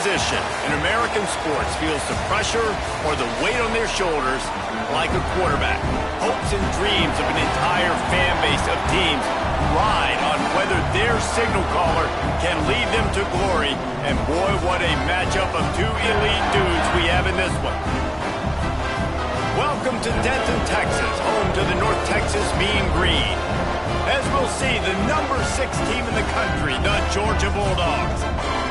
position in American sports feels the pressure or the weight on their shoulders like a quarterback. Hopes and dreams of an entire fan base of teams ride on whether their signal caller can lead them to glory. And boy, what a matchup of two elite dudes we have in this one. Welcome to Denton, Texas, home to the North Texas Mean Green. As we'll see, the number 6 team in the country, the Georgia Bulldogs,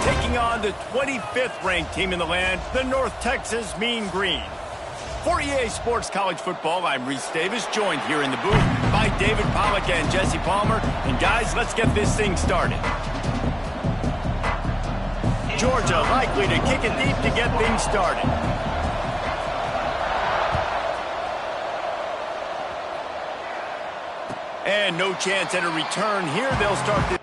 taking on the 25th ranked team in the land, the North Texas Mean Green. For EA Sports College Football, I'm Reese Davis, joined here in the booth by David Pollack and Jesse Palmer. And guys, let's get this thing started. Georgia likely to kick it deep to get things started. And no chance at a return here. They'll start this.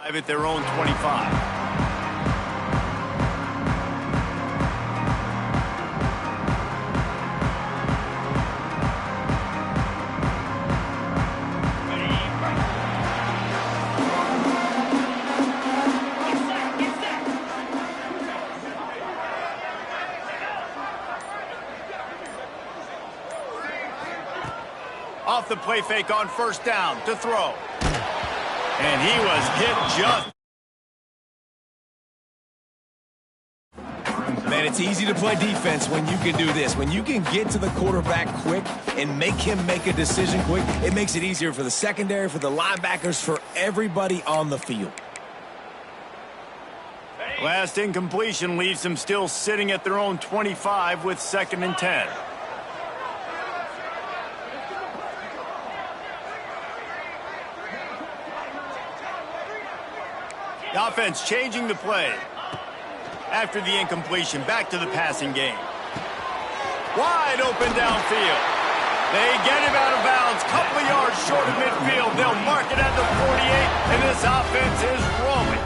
At their own 25. Off the play fake on first down to throw. And he was hit just. Man, it's easy to play defense when you can do this. When you can get to the quarterback quick and make him make a decision quick, it makes it easier for the secondary, for the linebackers, for everybody on the field. Last incompletion leaves them still sitting at their own 25 with 2nd and 10. The offense changing the play. after the incompletion. Back to the passing game. Wide open downfield. They get him out of bounds. Couple of yards short of midfield. They'll mark it at the 48, and this offense is rolling.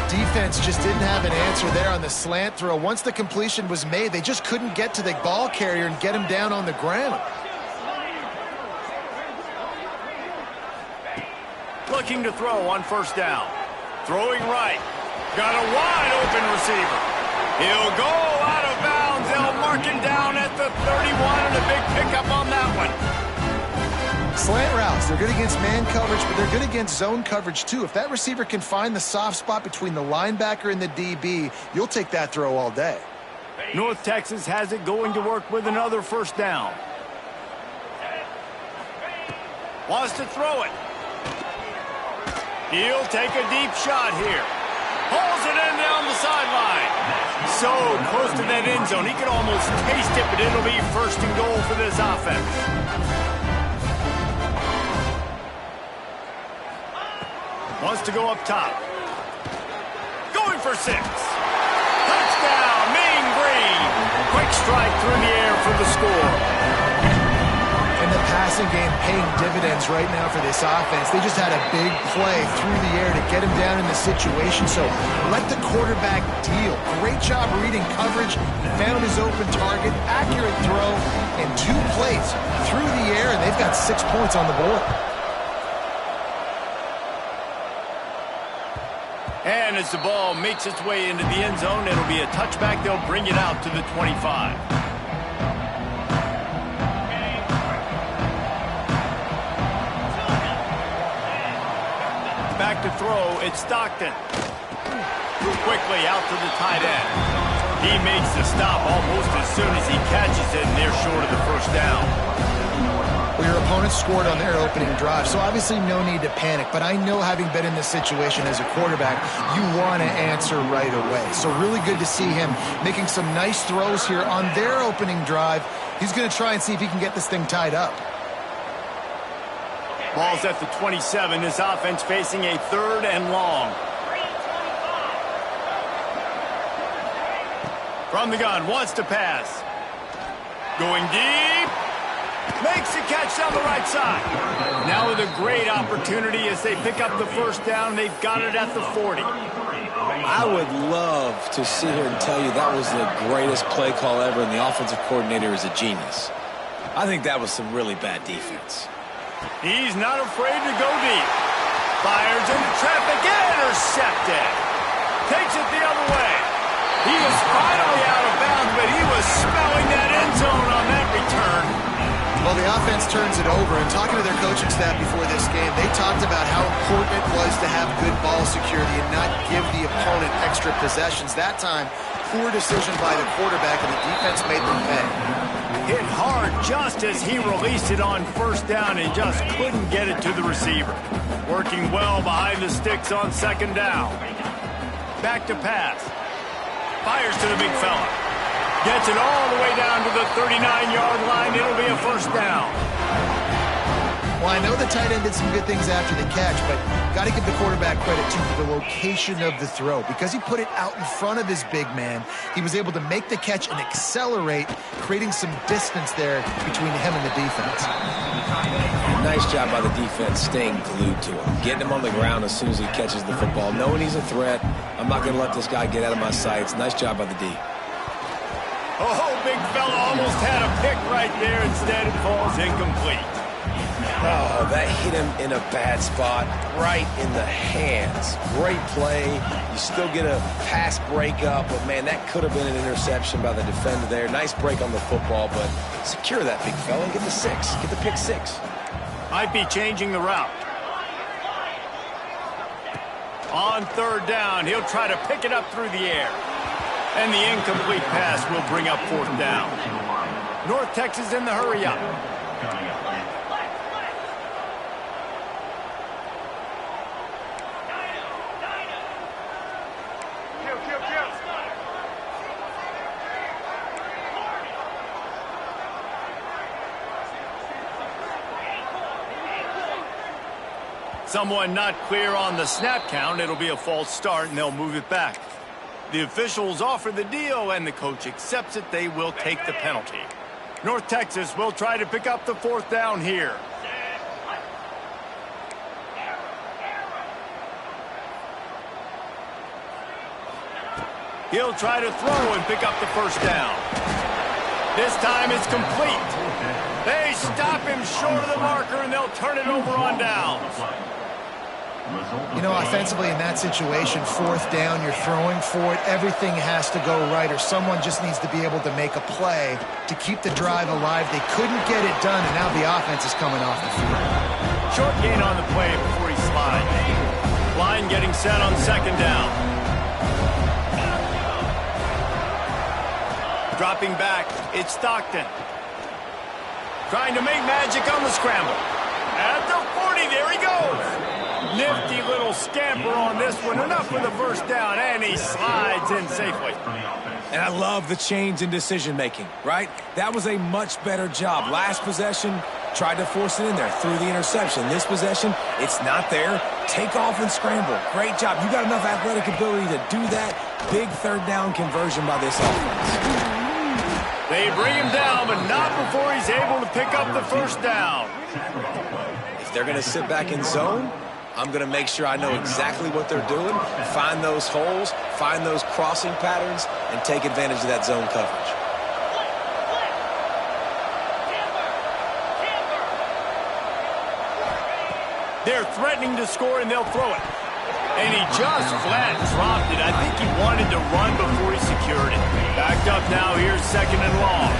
Defense just didn't have an answer there on the slant throw. Once the completion was made, they just couldn't get to the ball carrier and get him down on the ground. Looking to throw on first down. Throwing right. Got a wide open receiver. He'll go out of bounds. They'll mark him down at the 31, and a big pickup on that one. Slant routes, they're good against man coverage, but they're good against zone coverage too. If that receiver can find the soft spot between the linebacker and the DB, you'll take that throw all day. North Texas has it going to work with another first down. Wants to throw it. He'll take a deep shot here. Pulls it in down the sideline. So close to that end zone. He can almost taste it, but it'll be first and goal for this offense. Wants to go up top. Going for 6. Touchdown, Mean Green. Quick strike through the air for the score. And the passing game paying dividends right now for this offense. They just had a big play through the air to get him down in the situation. So let the quarterback deal. Great job reading coverage. Found his open target. Accurate throw. And 2 plays through the air, and they've got 6 points on the board. And as the ball makes its way into the end zone, it'll be a touchback. They'll bring it out to the 25. Back to throw, it's Stockton. Quickly out to the tight end. He makes the stop almost as soon as he catches it, and they're short of the first down. Well, your opponent scored on their opening drive, so obviously no need to panic. But I know, having been in this situation as a quarterback, you want to answer right away. So really good to see him making some nice throws here on their opening drive. He's going to try and see if he can get this thing tied up. Ball's at the 27. This offense facing a 3rd and long. From the gun, wants to pass. Going deep. Makes the catch down the right side. Now with a great opportunity as they pick up the first down. They've got it at the 40. I would love to sit here and tell you that was the greatest play call ever, and the offensive coordinator is a genius. I think that was some really bad defense. He's not afraid to go deep. Fires into traffic. Intercepted. Takes it the other way. He is finally out of bounds, but he was smelling that end zone on that return. Well, the offense turns it over, and talking to their coaching staff before this game, they talked about how important it was to have good ball security and not give the opponent extra possessions. That time, poor decision by the quarterback, and the defense made them pay. Hit hard just as he released it on first down and just couldn't get it to the receiver. Working well behind the sticks on second down. Back to pass. Fires to the big fella. Gets it all the way down to the 39-yard line. It'll be a first down. Well, I know the tight end did some good things after the catch, but got to give the quarterback credit, too, for the location of the throw. Because he put it out in front of his big man, he was able to make the catch and accelerate, creating some distance there between him and the defense. Nice job by the defense staying glued to him, getting him on the ground as soon as he catches the football, knowing he's a threat. I'm not going to let this guy get out of my sights. Nice job by the D. Oh, big fella almost had a pick right there. Instead, it falls incomplete. Oh, that hit him in a bad spot, right in the hands. Great play. You still get a pass breakup, but, man, that could have been an interception by the defender there. Nice break on the football, but secure that big fella and get the 6. Get the pick 6. Might be changing the route. On third down, he'll try to pick it up through the air. And the incomplete pass will bring up fourth down. North Texas in the hurry up. Someone not clear on the snap count. It'll be a false start, and they'll move it back. The officials offer the deal, and the coach accepts it. They will take the penalty. North Texas will try to pick up the 4th down here. He'll try to throw and pick up the 1st down. This time it's complete. They stop him short of the marker, and they'll turn it over on downs. You know, offensively in that situation, 4th down, you're throwing for it. Everything has to go right, or someone just needs to be able to make a play to keep the drive alive. They couldn't get it done, and now the offense is coming off the field. Short gain on the play before he slides. Line getting set on 2nd down. Dropping back, it's Stockton. Trying to make magic on the scramble. At the 40, there he goes. Nifty little scamper on this one. Enough for the 1st down, and he slides in safely. And I love the change in decision-making, right? That was a much better job. Last possession, tried to force it in there through the interception. This possession, it's not there. Take off and scramble. Great job. You got enough athletic ability to do that. Big 3rd down conversion by this offense. They bring him down, but not before he's able to pick up the 1st down. If they're going to sit back in zone, I'm going to make sure I know exactly what they're doing, find those holes, find those crossing patterns, and take advantage of that zone coverage. They're threatening to score, and they'll throw it. And he just flat dropped it. I think he wanted to run before he secured it. Backed up now. Here's 2nd and long.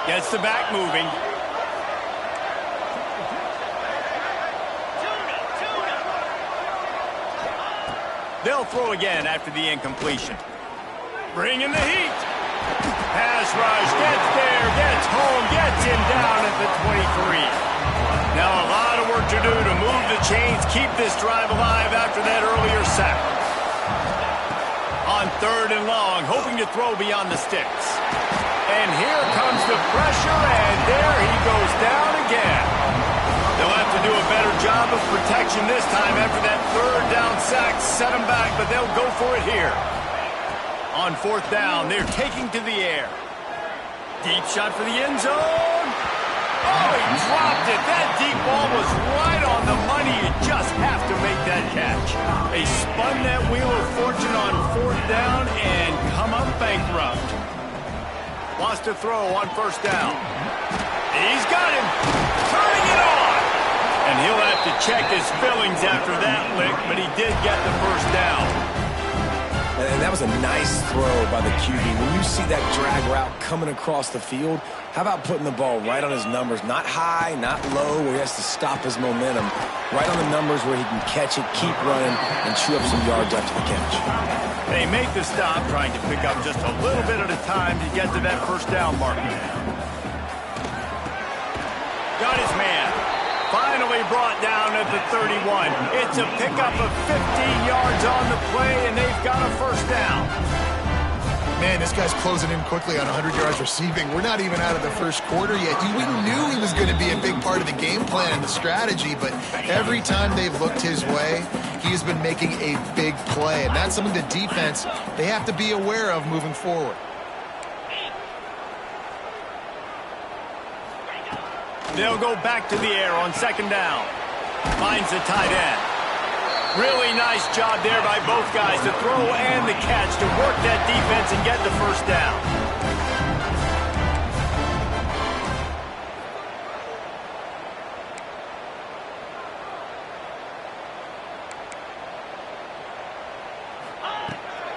Gets the back moving. They'll throw again after the incompletion. Bringing the heat. Pass rush, gets there, gets home, gets him down at the 23. Now a lot of work to do to move the chains, keep this drive alive after that earlier sack. On 3rd and long, hoping to throw beyond the sticks. And here comes the pressure, and there he goes down again. They'll have to do a better job of protection this time after that 3rd down sack. Set him back, but they'll go for it here. On 4th down, they're taking to the air. Deep shot for the end zone. Oh, he dropped it. That deep ball was right on the money. You just have to make that catch. They spun that wheel of fortune on 4th down and come up bankrupt. Wants to throw on 1st down. He's got him. Turning it on. And he'll have to check his fillings after that lick, but he did get the 1st down. And that was a nice throw by the QB. When you see that drag route coming across the field, how about putting the ball right on his numbers? Not high, not low, where he has to stop his momentum. Right on the numbers where he can catch it, keep running, and chew up some yards after the catch. They make the stop, trying to pick up just a little bit at a time to get to that 1st down mark. Got his man. Finally brought down at the 31. It's a pickup of 15 yards on the play, and they've got a 1st down. Man, this guy's closing in quickly on 100 yards receiving. We're not even out of the 1st quarter yet. We knew he was going to be a big part of the game plan and the strategy, but every time they've looked his way, he has been making a big play, and that's something the defense, they have to be aware of moving forward. They'll go back to the air on 2nd down. Finds the tight end. Really nice job there by both guys to throw and the catch to work that defense and get the 1st down.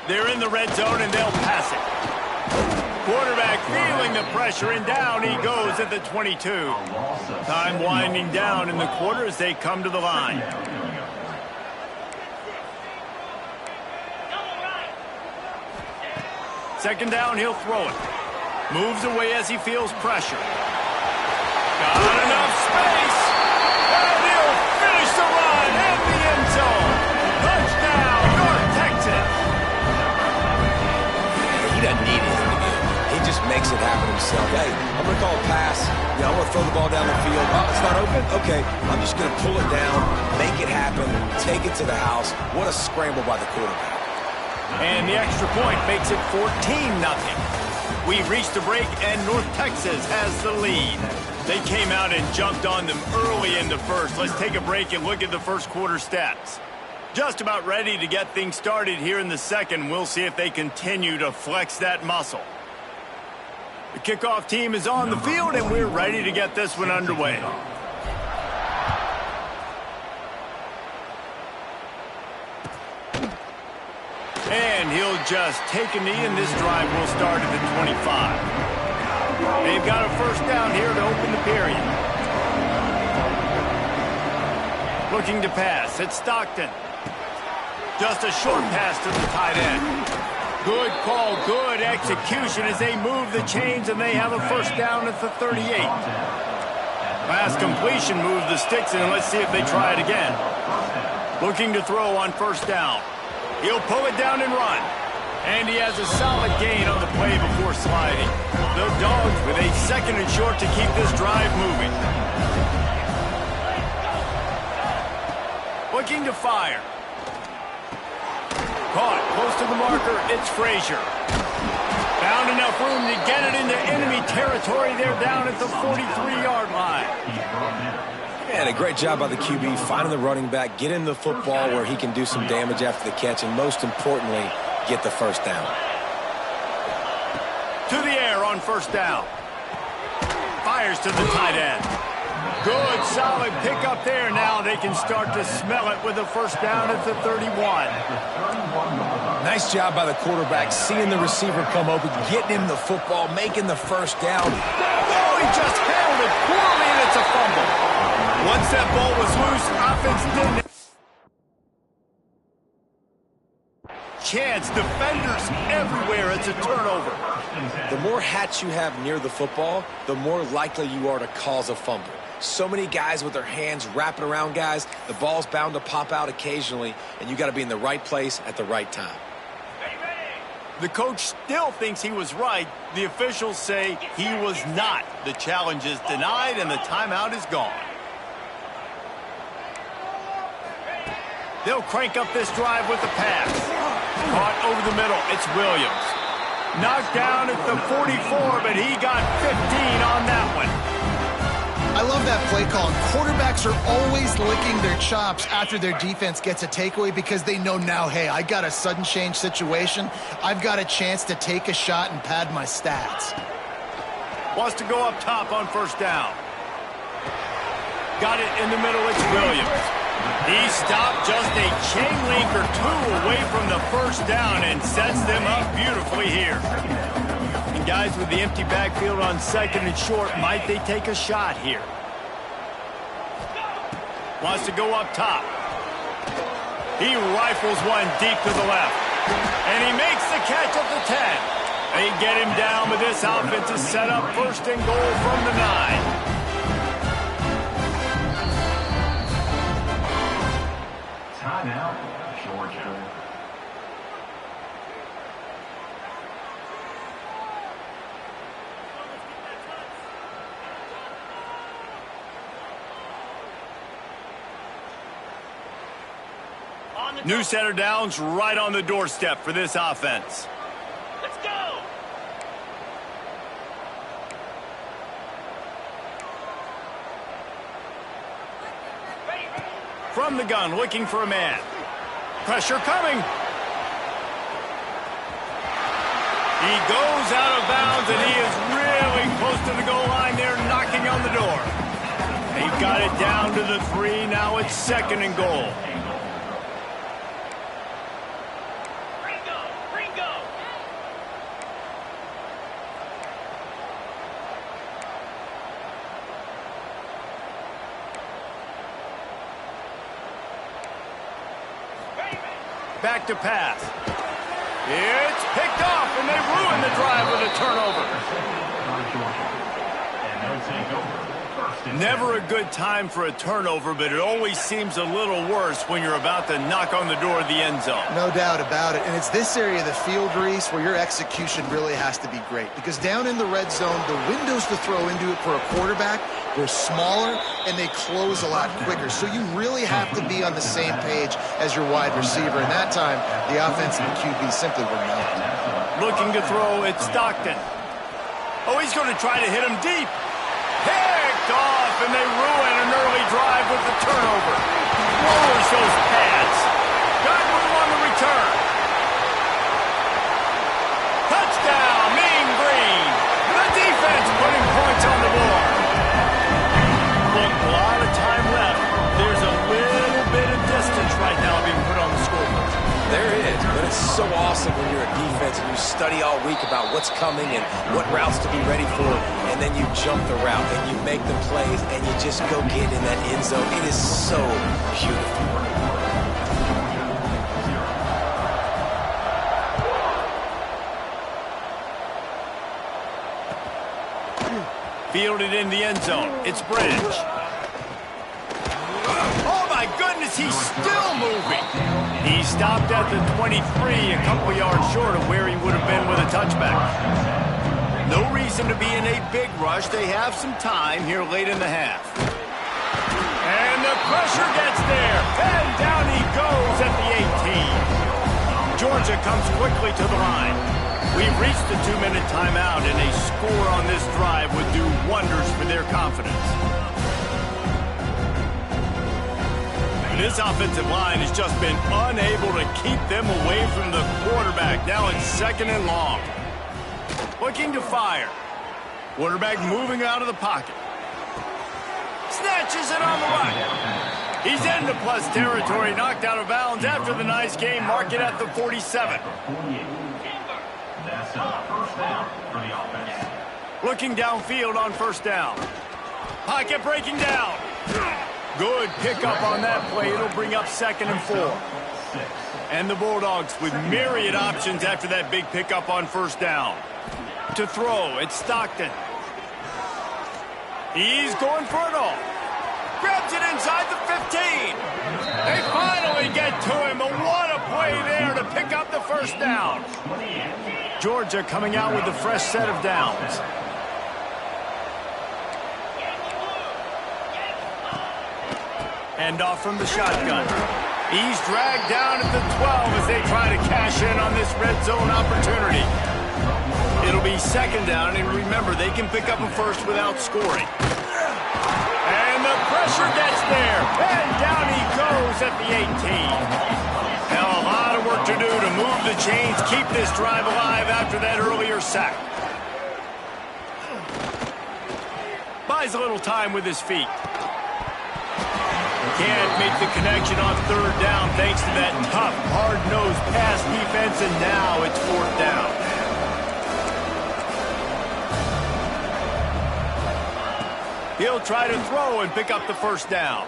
They're in the red zone and they'll pass it. Quarterback feeling the pressure, and down he goes at the 22. Time winding down in the quarter as they come to the line. Second down, he'll throw it. Moves away as he feels pressure. Got enough space. And he'll finish the run in the end zone. Touchdown, North Texas. He doesn't need it. He just makes it happen himself. Hey, I'm going to call a pass. Yeah, I'm going to throw the ball down the field. Oh, it's not open? Okay, I'm just going to pull it down, make it happen, take it to the house. What a scramble by the quarterback. And the extra point makes it 14-0. We've reached a break, and North Texas has the lead. They came out and jumped on them early in the first. Let's take a break and look at the first quarter stats. Just about ready to get things started here in the second. We'll see if they continue to flex that muscle. The kickoff team is on the field, and we're ready to get this one underway. And he'll just take a knee, and this drive will start at the 25. They've got a first down here to open the period. Looking to pass. It's Stockton. Just a short pass to the tight end. Good call, good execution as they move the chains, and they have a first down at the 38. Pass completion moves the sticks, and let's see if they try it again. Looking to throw on first down. He'll pull it down and run. And he has a solid gain on the play before sliding. The Dogs with a second and short to keep this drive moving. Looking to fire. Caught close to the marker. It's Frazier. Found enough room to get it into enemy territory. They're down at the 43-yard line. And a great job by the QB finding the running back, getting the football where he can do some damage after the catch, and most importantly, get the first down. To the air on first down. Fires to the tight end. Good, solid pickup there. Now they can start to smell it with a first down at the 31. Nice job by the quarterback, seeing the receiver come open, getting him the football, making the first down. Oh, he just handled it poorly, and it's a fumble. Once that ball was loose, offense didn't. Chance, defenders everywhere. It's a turnover. The more hats you have near the football, the more likely you are to cause a fumble. So many guys with their hands wrapping around guys, the ball's bound to pop out occasionally, and you got to be in the right place at the right time. The coach still thinks he was right. The officials say he was not. The challenge is denied, and the timeout is gone. They'll crank up this drive with the pass. Caught over the middle. It's Williams. Knocked down at the 44, but he got 15 on that one. I love that play call. Quarterbacks are always licking their chops after their defense gets a takeaway because they know now, hey, I got a sudden change situation. I've got a chance to take a shot and pad my stats. Wants to go up top on first down. Got it in the middle. It's Williams. He stopped just a chain link or two away from the first down and sets them up beautifully here. And guys with the empty backfield on second and short, might they take a shot here? Wants to go up top. He rifles one deep to the left. And he makes the catch at the 10. They get him down, but this offense is set up first and goal from the 9. Timeout, Georgia. New center downs right on the doorstep for this offense. Let's go! From the gun, looking for a man. Pressure coming. He goes out of bounds, and he is really close to the goal line there, knocking on the door. They've got it down to the 3. Now it's second and goal. Back to pass. It's picked off, and they ruin the drive with a turnover. Never a good time for a turnover, but it always seems a little worse when you're about to knock on the door of the end zone. No doubt about it. And it's this area of the field, Reese, where your execution really has to be great. Because down in the red zone, the windows to throw into it for a quarterback, they're smaller and they close a lot quicker. So you really have to be on the same page as your wide receiver. And that time, the offensive QB simply wouldn't know. Looking to throw, it's Stockton. Oh, he's going to try to hit him deep. Picked off, and they ruin an early drive with the turnover. Lowers those pads. Got room on the return. Touchdown, Mean Green. The defense putting points on the board. Look, a lot of time left. There's a little bit of distance right now being put on the scoreboard. There is, but it's so awesome when you're a defense and you study all week about what's coming and what routes to be ready for, and then you jump the route and you make the plays and you just go get in that end zone. It is so beautiful. Fielded in the end zone. It's Branch. Oh, my goodness, he's still moving. He stopped at the 23, a couple yards short of where he would have been with a touchback. No reason to be in a big rush. They have some time here late in the half. And the pressure gets there. And down he goes at the 18. Georgia comes quickly to the line. We've reached the 2-minute timeout, and a score on this drive would do wonders for their confidence. This offensive line has just been unable to keep them away from the quarterback. Now it's 2nd and long. Looking to fire. Quarterback moving out of the pocket. Snatches it on the right. He's into plus territory, knocked out of bounds after the nice game. Mark it at the 47. That's a first down for the offense. Looking downfield on first down. Pocket breaking down. Good pickup on that play. It'll bring up 2nd and 4. And the Bulldogs with myriad options after that big pickup on first down. To throw, it's Stockton. He's going for it all. Grabs it inside the 15. They finally get to him. But what a play there to pick up the first down. Georgia coming out with a fresh set of downs. Hand off from the shotgun. He's dragged down at the 12 as they try to cash in on this red zone opportunity. It'll be 2nd down, and remember, they can pick up a first without scoring. And the pressure gets there, and down he goes at the 18. Now a lot of work to do to move the chains, keep this drive alive after that earlier sack. Buys a little time with his feet. Can't make the connection on 3rd down thanks to that tough, hard-nosed pass defense, and now it's 4th down. He'll try to throw and pick up the first down.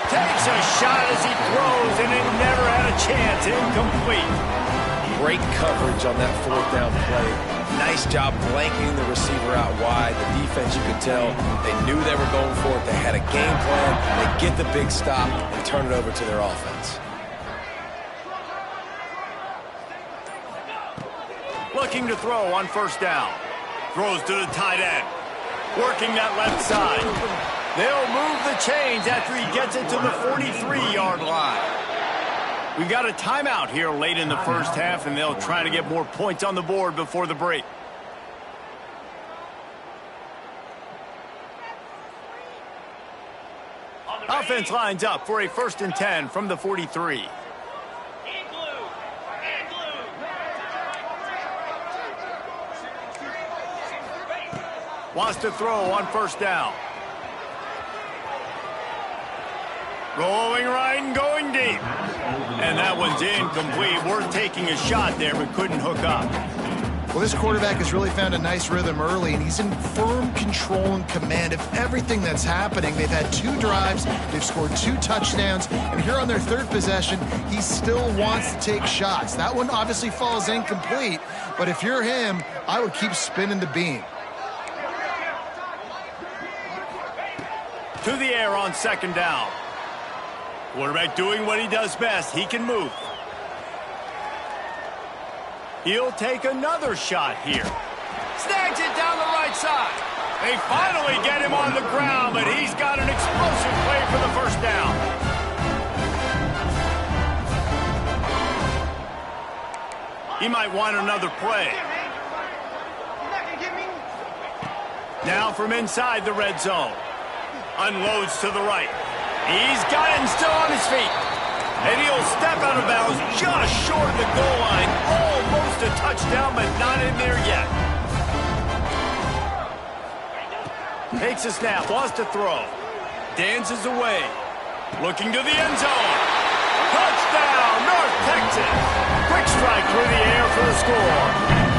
Takes a shot as he throws, and it never had a chance. Incomplete. Great coverage on that 4th down play. Nice job blanketing the receiver out wide. The defense, you could tell, they knew they were going for it. They had a game plan. They get the big stop and turn it over to their offense. Looking to throw on first down. Throws to the tight end. Working that left side. They'll move the chains after he gets it to the 43-yard line. We've got a timeout here late in the first half, and they'll try to get more points on the board before the break. Offense lines up for a 1st and 10 from the 43. Wants to throw on first down. Rolling right and going deep. And that one's incomplete. Worth taking a shot there, but couldn't hook up. Well, this quarterback has really found a nice rhythm early, and he's in firm control and command of everything that's happening. They've had 2 drives, they've scored 2 touchdowns, and here on their 3rd possession, he still wants to take shots. That one obviously falls incomplete, but if you're him, I would keep spinning the beam. To the air on second down. Quarterback doing what he does best. He can move. He'll take another shot here. Snags it down the right side. They finally get him on the ground, but he's got an explosive play for the first down. He might want another play. Now from inside the red zone. Unloads to the right. He's got it and still on his feet. And he'll step out of bounds just short of the goal line. Almost a touchdown, but not in there yet. Takes a snap, wants to throw. Dances away. Looking to the end zone. Touchdown, North Texas. Quick strike through the air for the score.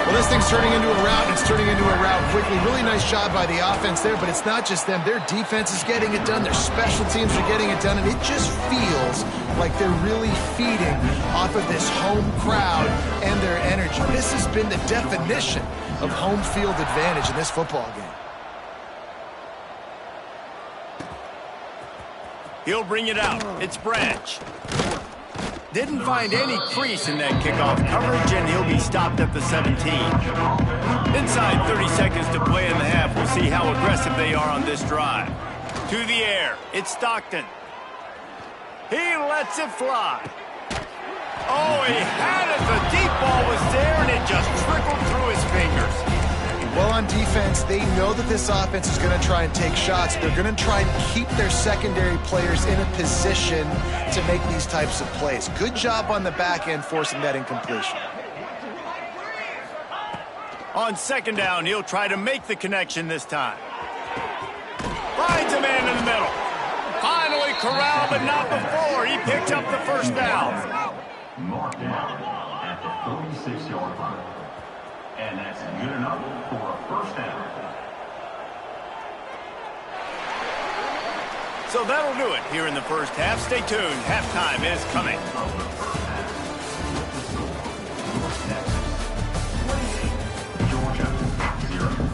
Well, this thing's turning into a rout, and it's turning into a rout quickly. Really nice job by the offense there, but it's not just them. Their defense is getting it done. Their special teams are getting it done, and it just feels like they're really feeding off of this home crowd and their energy. This has been the definition of home field advantage in this football game. He'll bring it out. It's Branch. Didn't find any crease in that kickoff coverage, and he'll be stopped at the 17. Inside 30 seconds to play in the half. We'll see how aggressive they are on this drive. To the air. It's Stockton. He lets it fly. Oh, he had it. The deep ball was there, and it just trickled through his fingers. Well, on defense, they know that this offense is going to try and take shots. They're going to try and keep their secondary players in a position to make these types of plays. Good job on the back end forcing that incompletion. On second down, he'll try to make the connection this time. Finds a man in the middle. Finally corralled, but not before. He picked up the first down. Marked down at the 46-yard line. And that's good enough for a first down. So that'll do it here in the first half. Stay tuned. Halftime is coming. Georgia, 0.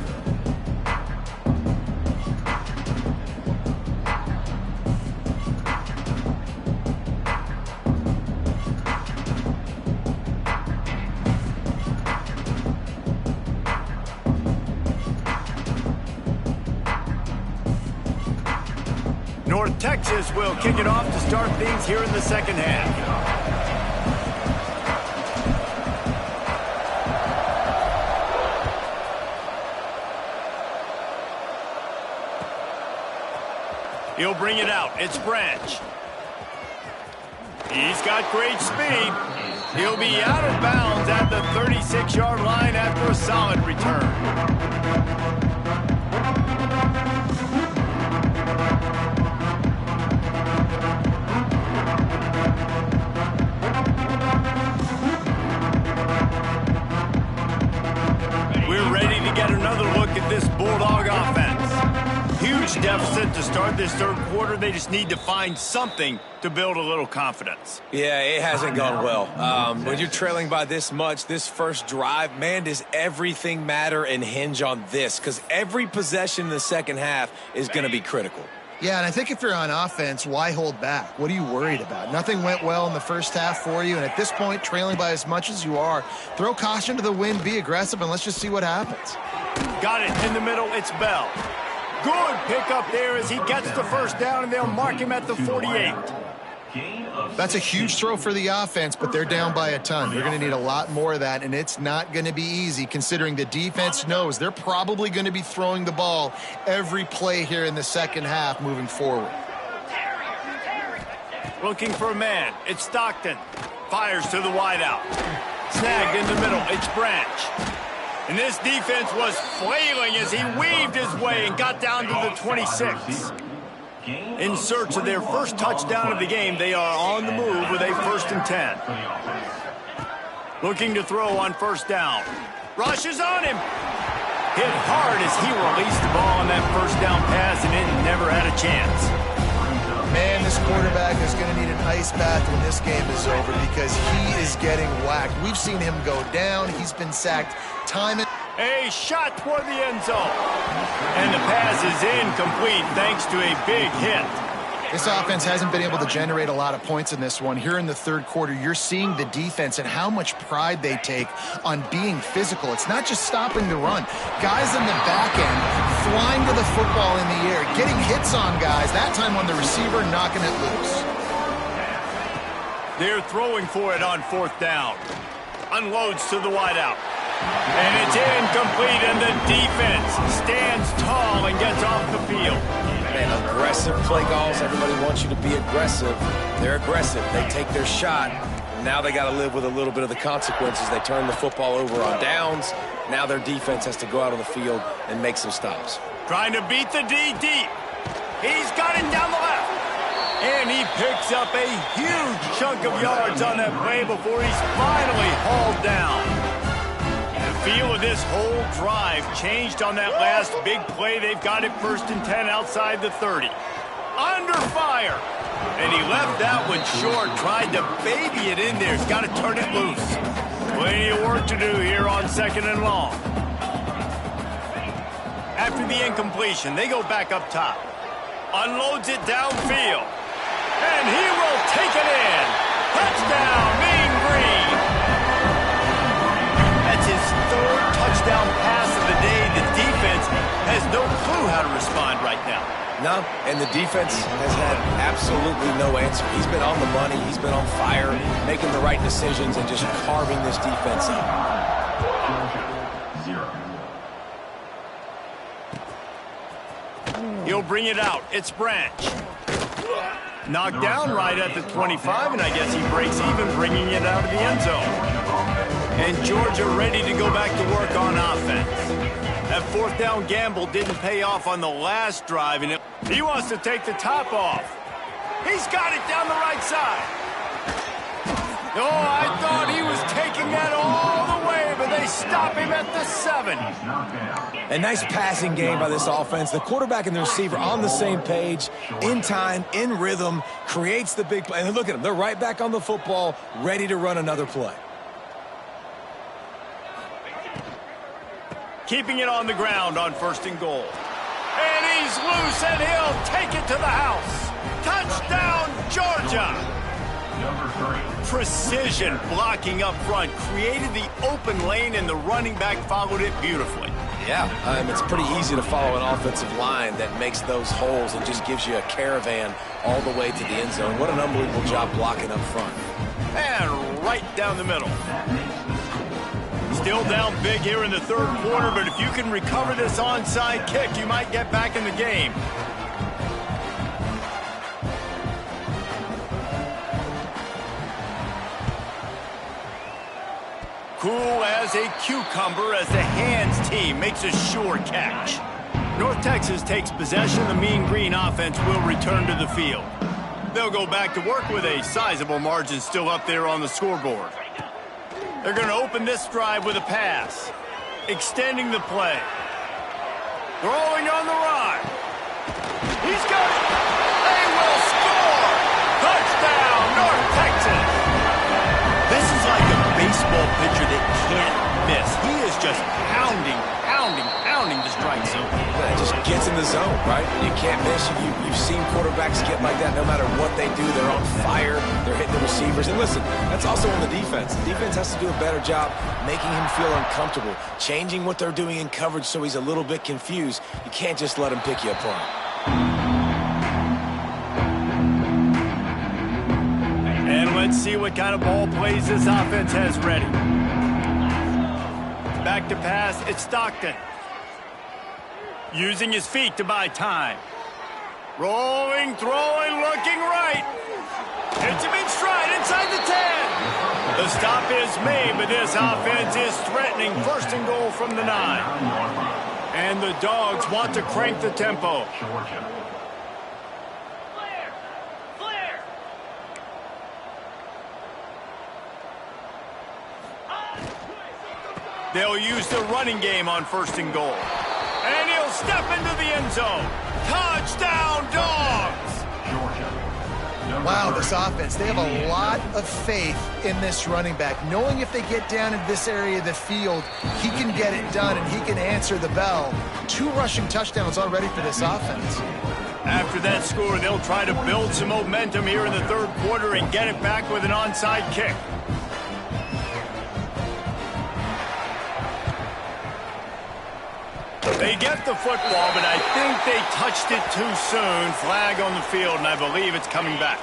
North Texas will kick it off to start things here in the second half. He'll bring it out. It's Branch. He's got great speed. He'll be out of bounds at the 36-yard line after a solid return. This Bulldog offense. Huge deficit to start this third quarter. They just need to find something to build a little confidence. Yeah, it hasn't gone well. When you're trailing by this much, this first drive, man, does everything matter and hinge on this? Because every possession in the second half is going to be critical. Yeah, and I think if you're on offense, why hold back? What are you worried about? Nothing went well in the first half for you, and at this point, trailing by as much as you are, throw caution to the wind, be aggressive, and let's just see what happens. Got it in the middle. It's Bell. Good pickup there as he gets the first down, and they'll mark him at the 48. That's a huge throw for the offense, but they're down by a ton. They're going to need a lot more of that, and it's not going to be easy considering the defense knows they're probably going to be throwing the ball every play here in the second half moving forward. Looking for a man. It's Stockton. Fires to the wideout. Snagged in the middle. It's Branch. And this defense was flailing as he weaved his way and got down to the 26. In search of their first touchdown of the game, they are on the move with a 1st and 10. Looking to throw on first down. Rushes on him. Hit hard as he released the ball on that first down pass, and it never had a chance. Man, this quarterback is going to need an ice bath when this game is over because he is getting whacked. We've seen him go down. He's been sacked time and A shot toward the end zone. And the pass is incomplete thanks to a big hit. This offense hasn't been able to generate a lot of points in this one. Here in the third quarter, you're seeing the defense and how much pride they take on being physical. It's not just stopping the run. Guys in the back end flying to the football in the air, getting hits on guys, that time on the receiver, knocking it loose. They're throwing for it on fourth down. Unloads to the wideout. And it's incomplete, and the defense stands tall and gets off the field. Man, aggressive play calls. Everybody wants you to be aggressive. They're aggressive. They take their shot. Now they got to live with a little bit of the consequences. They turn the football over on downs. Now their defense has to go out on the field and make some stops. Trying to beat the D deep. He's got it down the left. And he picks up a huge chunk of yards on that play before he's finally hauled down. The feel of this whole drive changed on that last big play. They've got it 1st and 10 outside the 30. Under fire. And he left that one short, tried to baby it in there. He's got to turn it loose. Plenty of work to do here on 2nd and long. After the incompletion, they go back up top. Unloads it downfield. And he will take it in. Touchdown, Mean Green. That's his 3rd touchdown pass of the day. The defense has no clue how to respond right now. No, and the defense has had absolutely no answer. He's been on the money. He's been on fire, making the right decisions and just carving this defense up. He'll bring it out. It's Branch. Knocked down right at the 25, and I guess he breaks even, bringing it out of the end zone. And Georgia ready to go back to work on offense. That 4th down gamble didn't pay off on the last drive, and he wants to take the top off. He's got it down the right side. Oh, I thought he was taking that all the way, but they stop him at the 7. A nice passing game by this offense. The quarterback and the receiver on the same page, in time, in rhythm, creates the big play. And look at them. They're right back on the football, ready to run another play. Keeping it on the ground on 1st and goal. And he's loose, and he'll take it to the house. Touchdown, Georgia! Precision blocking up front created the open lane, and the running back followed it beautifully. Yeah, it's pretty easy to follow an offensive line that makes those holes and just gives you a caravan all the way to the end zone. What an unbelievable job blocking up front. And right down the middle. Still down big here in the 3rd quarter, but if you can recover this onside kick, you might get back in the game. Cool as a cucumber as the hands team makes a sure catch. North Texas takes possession. The Mean Green offense will return to the field. They'll go back to work with a sizable margin still up there on the scoreboard. They're going to open this drive with a pass. Extending the play. Throwing on the run. He's got it. They will score. Touchdown, North Texas. This is like a baseball pitcher that can't miss. He is just pounding the strike zone. Yeah, it just gets in the zone, right? You can't miss. You've seen quarterbacks get like that no matter what they do. They're on fire. They're hitting the receivers. And listen, that's also on the defense. The defense has to do a better job making him feel uncomfortable, changing what they're doing in coverage so he's a little bit confused. You can't just let him pick you apart. And let's see what kind of ball plays this offense has ready. Back to pass, it's Stockton. Using his feet to buy time. Rolling, throwing, looking right. Hits him in stride inside the 10. The stop is made, but this offense is threatening 1st and goal from the 9. And the Dogs want to crank the tempo. They'll use the running game on 1st and goal. And he'll step into the end zone. Touchdown, Dogs! Wow, this offense, they have a lot of faith in this running back, knowing if they get down in this area of the field, he can get it done and he can answer the bell. 2 rushing touchdowns already for this offense. After that score, they'll try to build some momentum here in the third quarter and get it back with an onside kick. They get the football, but I think they touched it too soon. Flag on the field, and I believe it's coming back.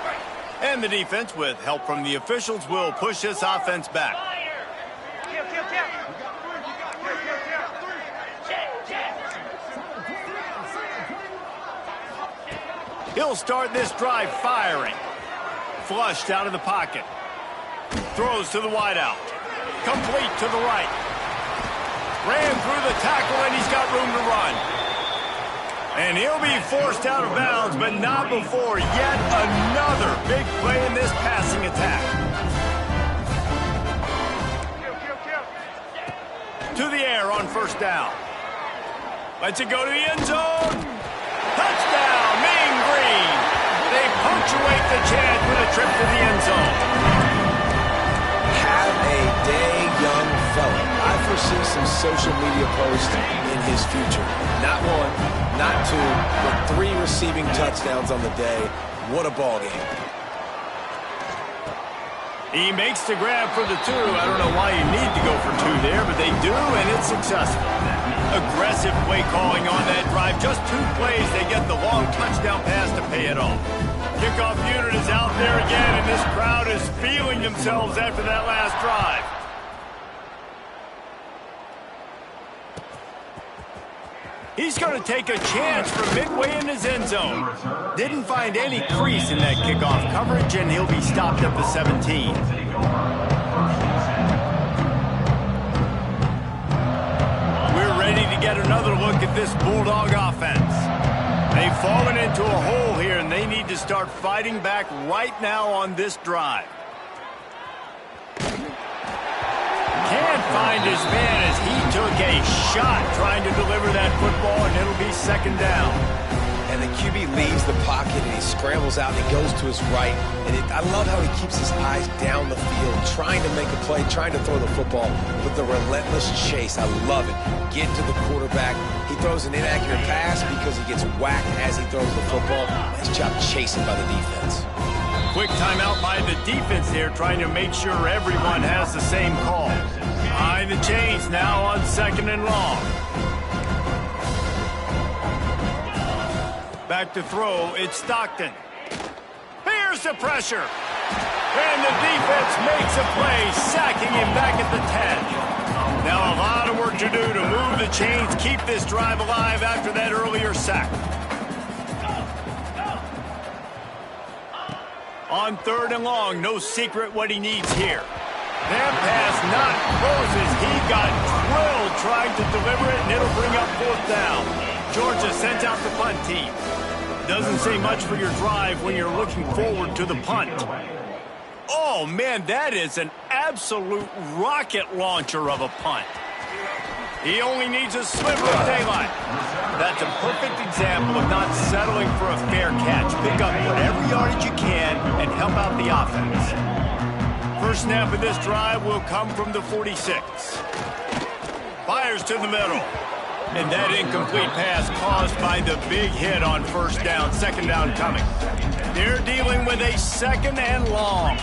And the defense, with help from the officials, will push this offense back. He'll start this drive firing. Flushed out of the pocket. Throws to the wideout. Complete to the right. Ran through the tackle, and he's got room to run. And he'll be forced out of bounds, but not before yet another big play in this passing attack. To the air on first down. Lets it go to the end zone. Touchdown, Mean Green. They punctuate the chance with a trip to the end zone. Have a day, young fella. I foresee some social media posts in his future. Not 1, not 2, but 3 receiving touchdowns on the day. What a ball game. He makes the grab for the 2. I don't know why you need to go for 2 there, but they do, and it's successful. Aggressive play calling on that drive. Just 2 plays, they get the long touchdown pass to pay it off. Kickoff unit is out there again, and this crowd is feeling themselves after that last drive. He's going to take a chance from midway in his end zone. Didn't find any crease in that kickoff coverage, and he'll be stopped at the 17. We're ready to get another look at this Bulldog offense. They've fallen into a hole here, and they need to start fighting back right now on this drive. Can't find his man as he took a shot trying to deliver that football, and it'll be second down. And the QB leaves the pocket, and he scrambles out, and he goes to his right. And I love how he keeps his eyes down the field, trying to make a play, trying to throw the football with the relentless chase. I love it. Get to the quarterback. He throws an inaccurate pass because he gets whacked as he throws the football. Nice job chasing by the defense. Quick timeout by the defense there, trying to make sure everyone has the same call. Behind the chains now on second and long. Back to throw, it's Stockton. Here's the pressure. And the defense makes a play, sacking him back at the 10. Now a lot of work to do to move the chains, keep this drive alive after that earlier sack. On third and long, no secret what he needs here. That pass not closes. He got drilled trying to deliver it, and it'll bring up fourth down. Georgia sends out the punt team. Doesn't say much for your drive when you're looking forward to the punt. Oh, man, that is an absolute rocket launcher of a punt. He only needs a sliver of daylight. That's a perfect example of not settling for a fair catch. Pick up whatever yardage you can and help out the offense. First snap of this drive will come from the 46. Fires to the middle. And that incomplete pass caused by the big hit on first down. Second down coming. They're dealing with a second and long.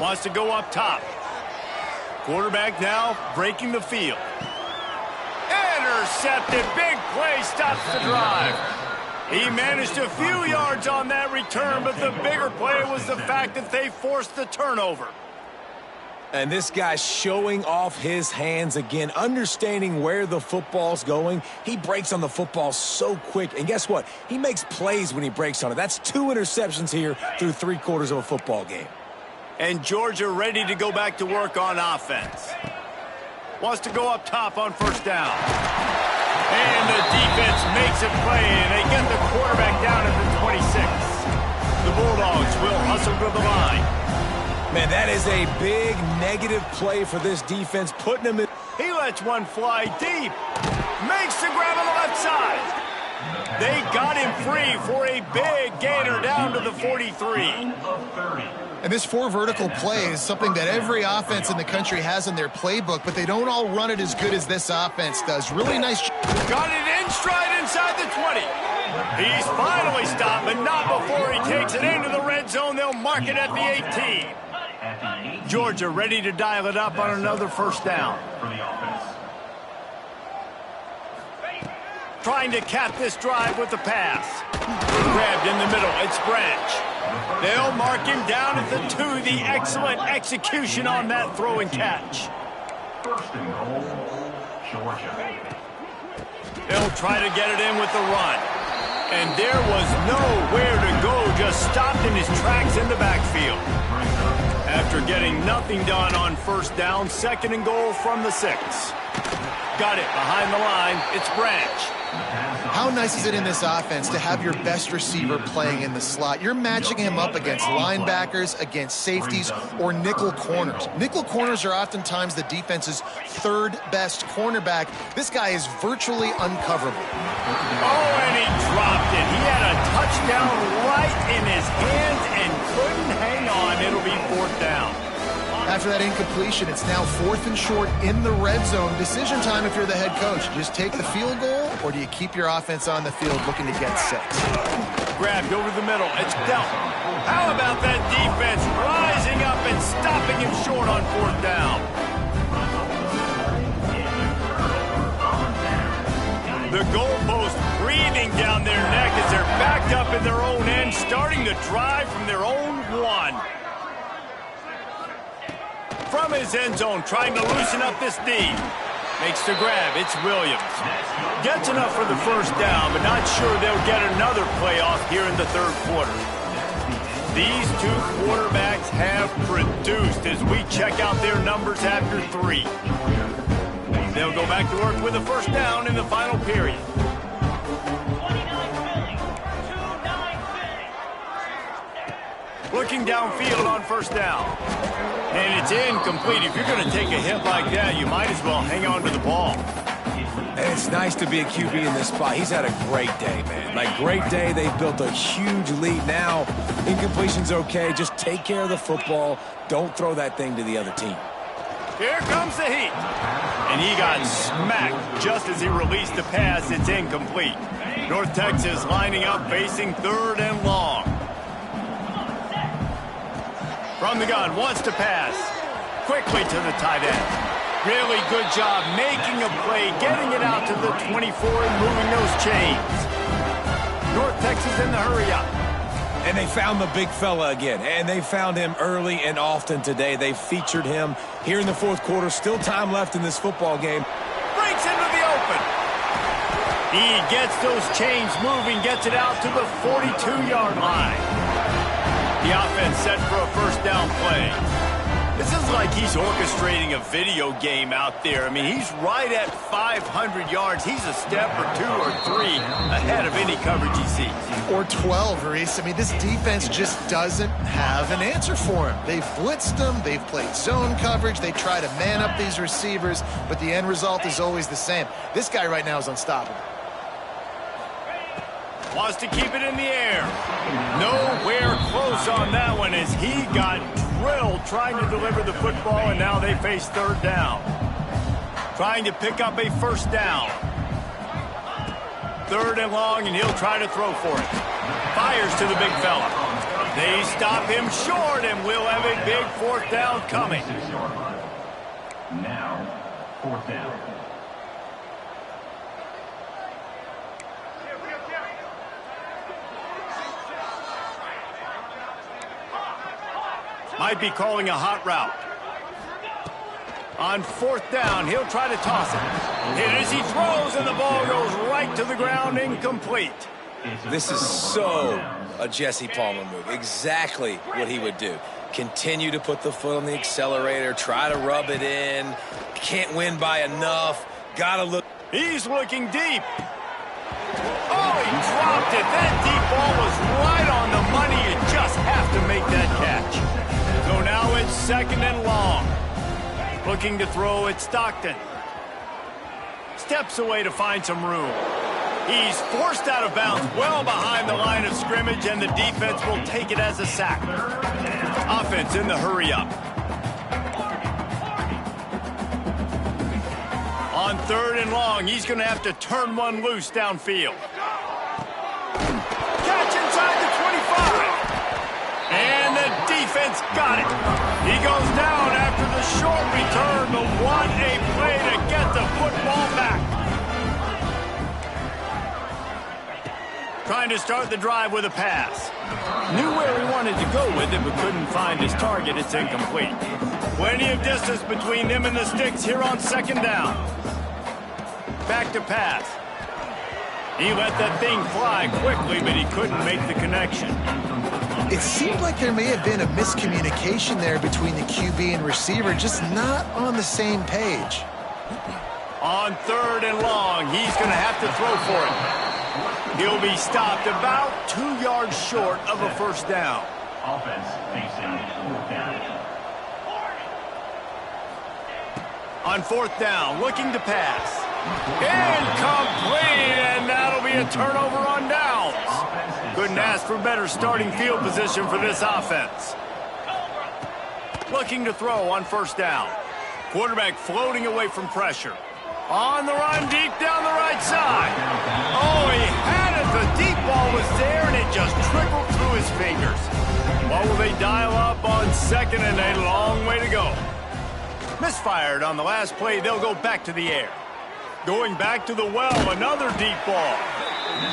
Wants to go up top. Quarterback now breaking the field. Intercepted. Big play stops the drive. He managed a few yards on that return, but the bigger play was the fact that they forced the turnover. And this guy's showing off his hands again, understanding where the football's going. He breaks on the football so quick. And guess what? He makes plays when he breaks on it. That's 2 interceptions here through 3 quarters of a football game. And Georgia ready to go back to work on offense. Wants to go up top on first down. And the defense makes a play, and they get the quarterback down at the 26. The Bulldogs will hustle to the line. Man, that is a big negative play for this defense, putting them in. He lets one fly deep. Makes the grab on the left side. They got him free for a big gainer down to the 43. And this four vertical play is something that every offense in the country has in their playbook, but they don't all run it as good as this offense does. Really nice. Got it in stride inside the 20. He's finally stopped, but not before he takes it into the red zone. They'll mark it at the 18. Georgia ready to dial it up on another first down. Trying to cap this drive with the pass. Grabbed in the middle. It's Branch. They'll mark him down at the 2. The excellent execution on that throw and catch. First and goal, Georgia. They'll try to get it in with the run. And there was nowhere to go, just stopped in his tracks in the backfield. After getting nothing done on first down, 2nd and goal from the 6. Got it behind the line. It's Branch. How nice is it in this offense to have your best receiver playing in the slot? You're matching him up against linebackers, against safeties, or nickel corners. Nickel corners are oftentimes the defense's 3rd best cornerback. This guy is virtually uncoverable. Oh, and he dropped it. He had a touchdown right in his hands and couldn't hang on. It'll be 4th down. After that incompletion, it's now 4th and short in the red zone. Decision time if you're the head coach. Just take the field goal, or do you keep your offense on the field looking to get 6? Grabbed over the middle. It's dealt. How about that defense rising up and stopping him short on 4th down? The goalpost breathing down their neck as they're backed up in their own end, starting to drive from their own 1. From his end zone, trying to loosen up this D. Makes the grab. It's Williams. Gets enough for the first down, but not sure they'll get another playoff here in the 3rd quarter. These 2 quarterbacks have produced as we check out their numbers after 3. They'll go back to work with a first down in the final period. Looking downfield on first down. And it's incomplete. If you're going to take a hit like that, you might as well hang on to the ball. And it's nice to be a QB in this spot. He's had a great day, man. Like, great day. They've built a huge lead now. Incompletion's okay. Just take care of the football. Don't throw that thing to the other team. Here comes the heat. And he got smacked just as he released the pass. It's incomplete. North Texas lining up, facing 3rd and long. From the gun, wants to pass. Quickly to the tight end. Really good job making a play, getting it out to the 24 and moving those chains. North Texas in the hurry up. And they found the big fella again. And they found him early and often today. They featured him here in the 4th quarter. Still time left in this football game. Breaks into the open. He gets those chains moving, gets it out to the 42-yard line. The offense set for a first down play. This is like he's orchestrating a video game out there. I mean, he's right at 500 yards. He's a step or 2 or 3 ahead of any coverage he sees. Or 12, Reese. I mean, this defense just doesn't have an answer for him. They've blitzed him. They've played zone coverage. They try to man up these receivers, but the end result is always the same. This guy right now is unstoppable. Wants to keep it in the air. Nowhere close on that one as he got drilled trying to deliver the football, and now they face 3rd down. Trying to pick up a first down. 3rd and long, and he'll try to throw for it. Fires to the big fella. They stop him short, and we'll have a big 4th down coming. Now, 4th down. Might be calling a hot route. On 4th down, he'll try to toss it. Hit as he throws, and the ball goes right to the ground, incomplete. This is so a Jesse Palmer move. Exactly what he would do. Continue to put the foot on the accelerator, try to rub it in. Can't win by enough. Gotta look. He's looking deep. Oh, he dropped it. That deep ball was right on the money. You just have to make that catch. So now it's 2nd and long. Looking to throw at Stockton. steps away to find some room. He's forced out of bounds well behind the line of scrimmage, and the defense will take it as a sack. Offense in the hurry-up. On 3rd and long, he's going to have to turn one loose downfield. Catch inside the 25. And the defense got it. He goes down after the short return, but what a play to get the football back. Trying to start the drive with a pass. Knew where he wanted to go with it, but couldn't find his target. It's incomplete. Plenty of distance between them and the sticks here on 2nd down. Back to pass. He let that thing fly quickly, but he couldn't make the connection. It seemed like there may have been a miscommunication there between the QB and receiver, just not on the same page. On 3rd and long, he's going to have to throw for it. He'll be stopped about 2 yards short of a 1st down. Offense facing 4th down. On 4th down, looking to pass. Incomplete, and that'll be a turnover on downs. Couldn't ask for better starting field position for this offense. Looking to throw on 1st down. Quarterback floating away from pressure. On the run, deep down the right side. Oh, he had it. The deep ball was there, and it just trickled through his fingers. What will they dial up on 2nd and a long way to go? Misfired on the last play. They'll go back to the air. Going back to the well, another deep ball.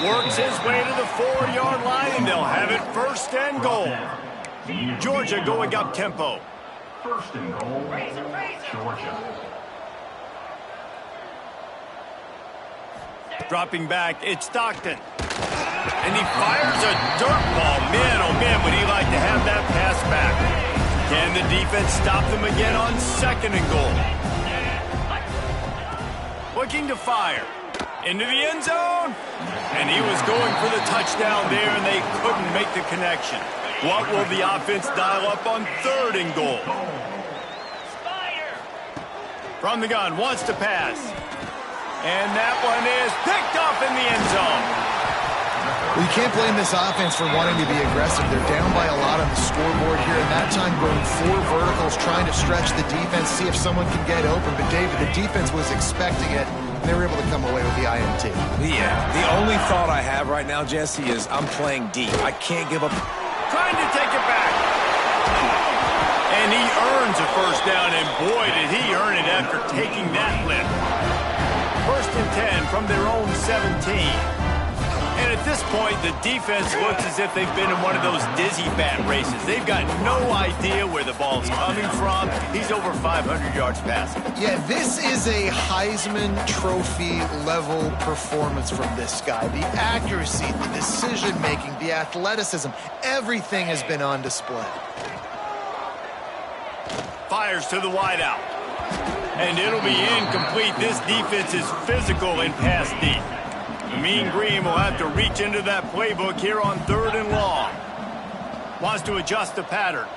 Works his way to the 4-yard line, and they'll have it 1st and goal. Georgia going up tempo. 1st and goal, Georgia. Dropping back, it's Stockton. And he fires a dirt ball. Man, oh man, would he like to have that pass back. Can the defense stop them again on 2nd and goal? Looking to fire. Into the end zone. And he was going for the touchdown there, and they couldn't make the connection. What will the offense dial up on 3rd and goal? From the gun, wants to pass. And that one is picked off in the end zone. Well, you can't blame this offense for wanting to be aggressive. They're down by a lot on the scoreboard here, and that time going 4 verticals, trying to stretch the defense, see if someone can get open. But, David, the defense was expecting it, and they were able to come away with the INT. Yeah, the only thought I have right now, Jesse, is I'm playing deep. I can't give up. Trying to take it back. And he earns a 1st down, and boy, did he earn it after taking that lift. 1st and 10 from their own 17. And at this point, the defense looks as if they've been in one of those dizzy bat races. They've got no idea where the ball's coming from. He's over 500 yards passing. Yeah, this is a Heisman Trophy level performance from this guy. The accuracy, the decision-making, the athleticism, everything has been on display. Fires to the wideout. And it'll be incomplete. This defense is physical and pass deep. The Mean Green will have to reach into that playbook here on 3rd and long. Wants to adjust the pattern.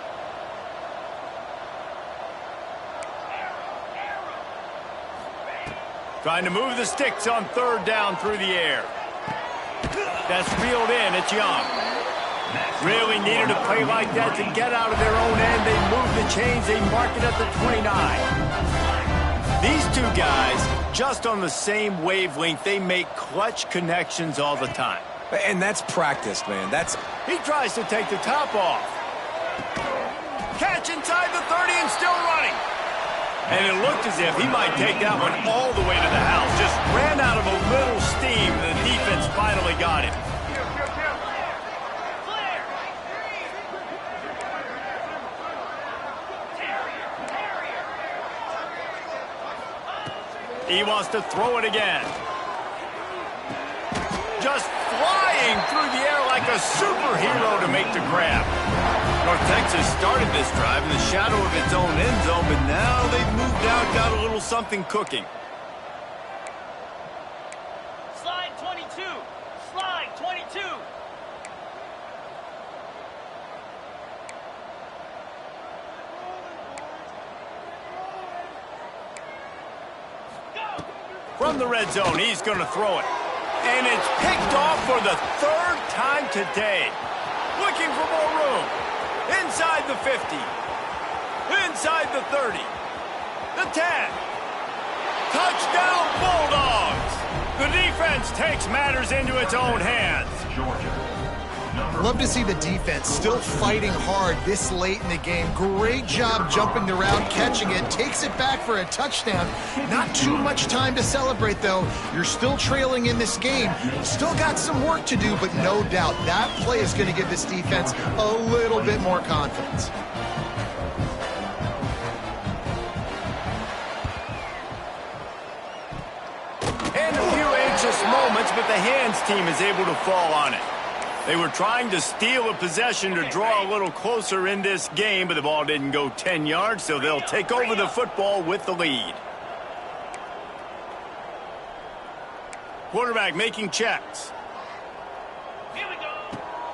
Trying to move the sticks on 3rd down through the air. That's reeled in. It's Young. Really needed a play like that to get out of their own end. They move the chains. They mark it at the 29. These two guys, just on the same wavelength, they make clutch connections all the time. And that's practiced, man. He tries to take the top off. Catch inside the 30 and still running. And it looked as if he might take that one all the way to the house. Just ran out of a little steam. The defense finally got him. He wants to throw it again. Just flying through the air like a superhero to make the grab. North Texas started this drive in the shadow of its own end zone, but now they've moved out, got a little something cooking. Slide 22. Slide 22. From the red zone, he's going to throw it. And it's picked off for the third time today. Looking for more room. Inside the 50. Inside the 30. The 10. Touchdown, Bulldogs! The defense takes matters into its own hands. Love to see the defense still fighting hard this late in the game. Great job jumping the route, catching it, takes it back for a touchdown. Not too much time to celebrate, though. You're still trailing in this game. Still got some work to do, but no doubt that play is going to give this defense a little bit more confidence. And a few anxious moments, but the hands team is able to fall on it. They were trying to steal a possession to draw a little closer in this game, but the ball didn't go 10 yards, so they'll take over the football with the lead. Quarterback making checks.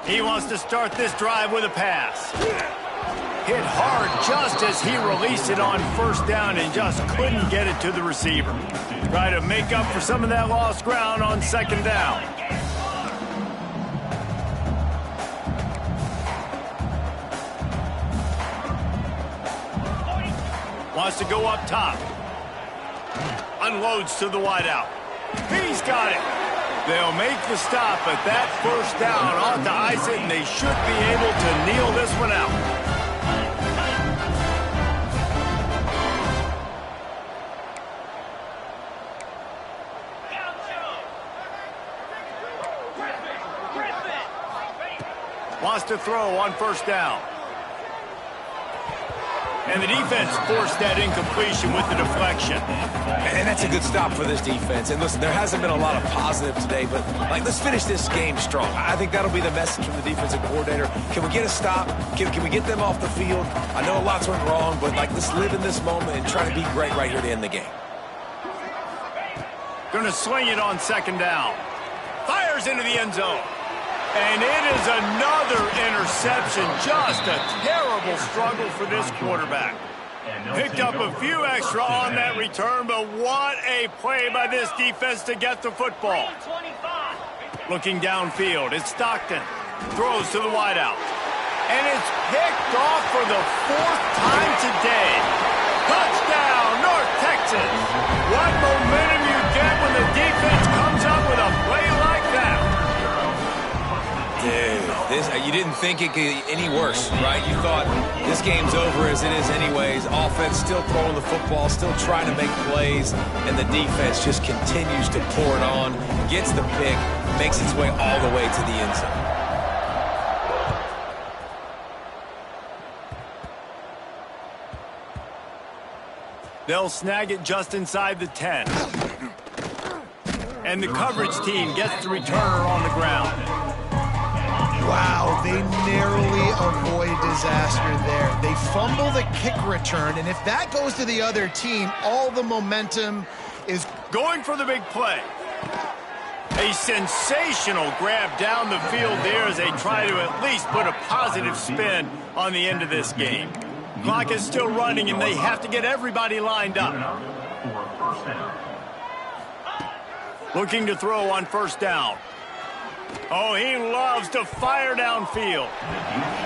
He wants to start this drive with a pass. Hit hard just as he released it on first down and just couldn't get it to the receiver. Try to make up for some of that lost ground on second down. Wants to go up top. Unloads to the wideout. He's got it. They'll make the stop, but that first down ought to ice it, and they should be able to kneel this one out. Wants to throw on first down. And the defense forced that incompletion with the deflection. And that's a good stop for this defense. And listen, there hasn't been a lot of positive today, but let's finish this game strong. I think that'll be the message from the defensive coordinator. Can we get a stop? Can we get them off the field? I know a lot's went wrong, but let's live in this moment and try to be great right here to end the game. Going to sling it on second down. Fires into the end zone. And it is another interception. Just a terrible struggle for this quarterback. Picked up a few extra on that return, but what a play by this defense to get the football. Looking downfield, it's Stockton. Throws to the wideout. And it's picked off for the fourth time today. Touchdown, North Texas. What momentum you get when the defense comes up with a play like that. Dude, you didn't think it could get any worse, right? You thought this game's over as it is anyways. Offense still throwing the football, still trying to make plays, and the defense just continues to pour it on, gets the pick, makes its way all the way to the end zone. They'll snag it just inside the 10. And the coverage team gets the returner on the ground. Wow, they narrowly avoid disaster there. They fumble the kick return, and if that goes to the other team, all the momentum is going for the big play. A sensational grab down the field there as they try to at least put a positive spin on the end of this game. Clock is still running, and they have to get everybody lined up. Looking to throw on first down. Oh, he loves to fire downfield.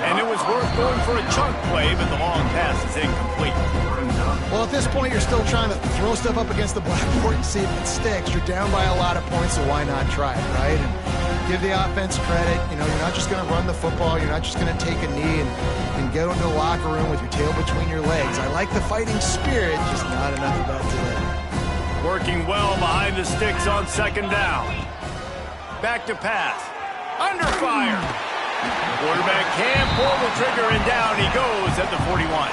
And it was worth going for a chunk play, but the long pass is incomplete. Well, at this point, you're still trying to throw stuff up against the blackboard and see if it sticks. You're down by a lot of points, so why not try it, right? And give the offense credit. You know, you're not just going to run the football. You're not just going to take a knee and get into the locker room with your tail between your legs. I like the fighting spirit, just not enough of that today. Working well behind the sticks on second down. Back to pass. Under fire. Quarterback can pull the trigger, and down he goes at the 41.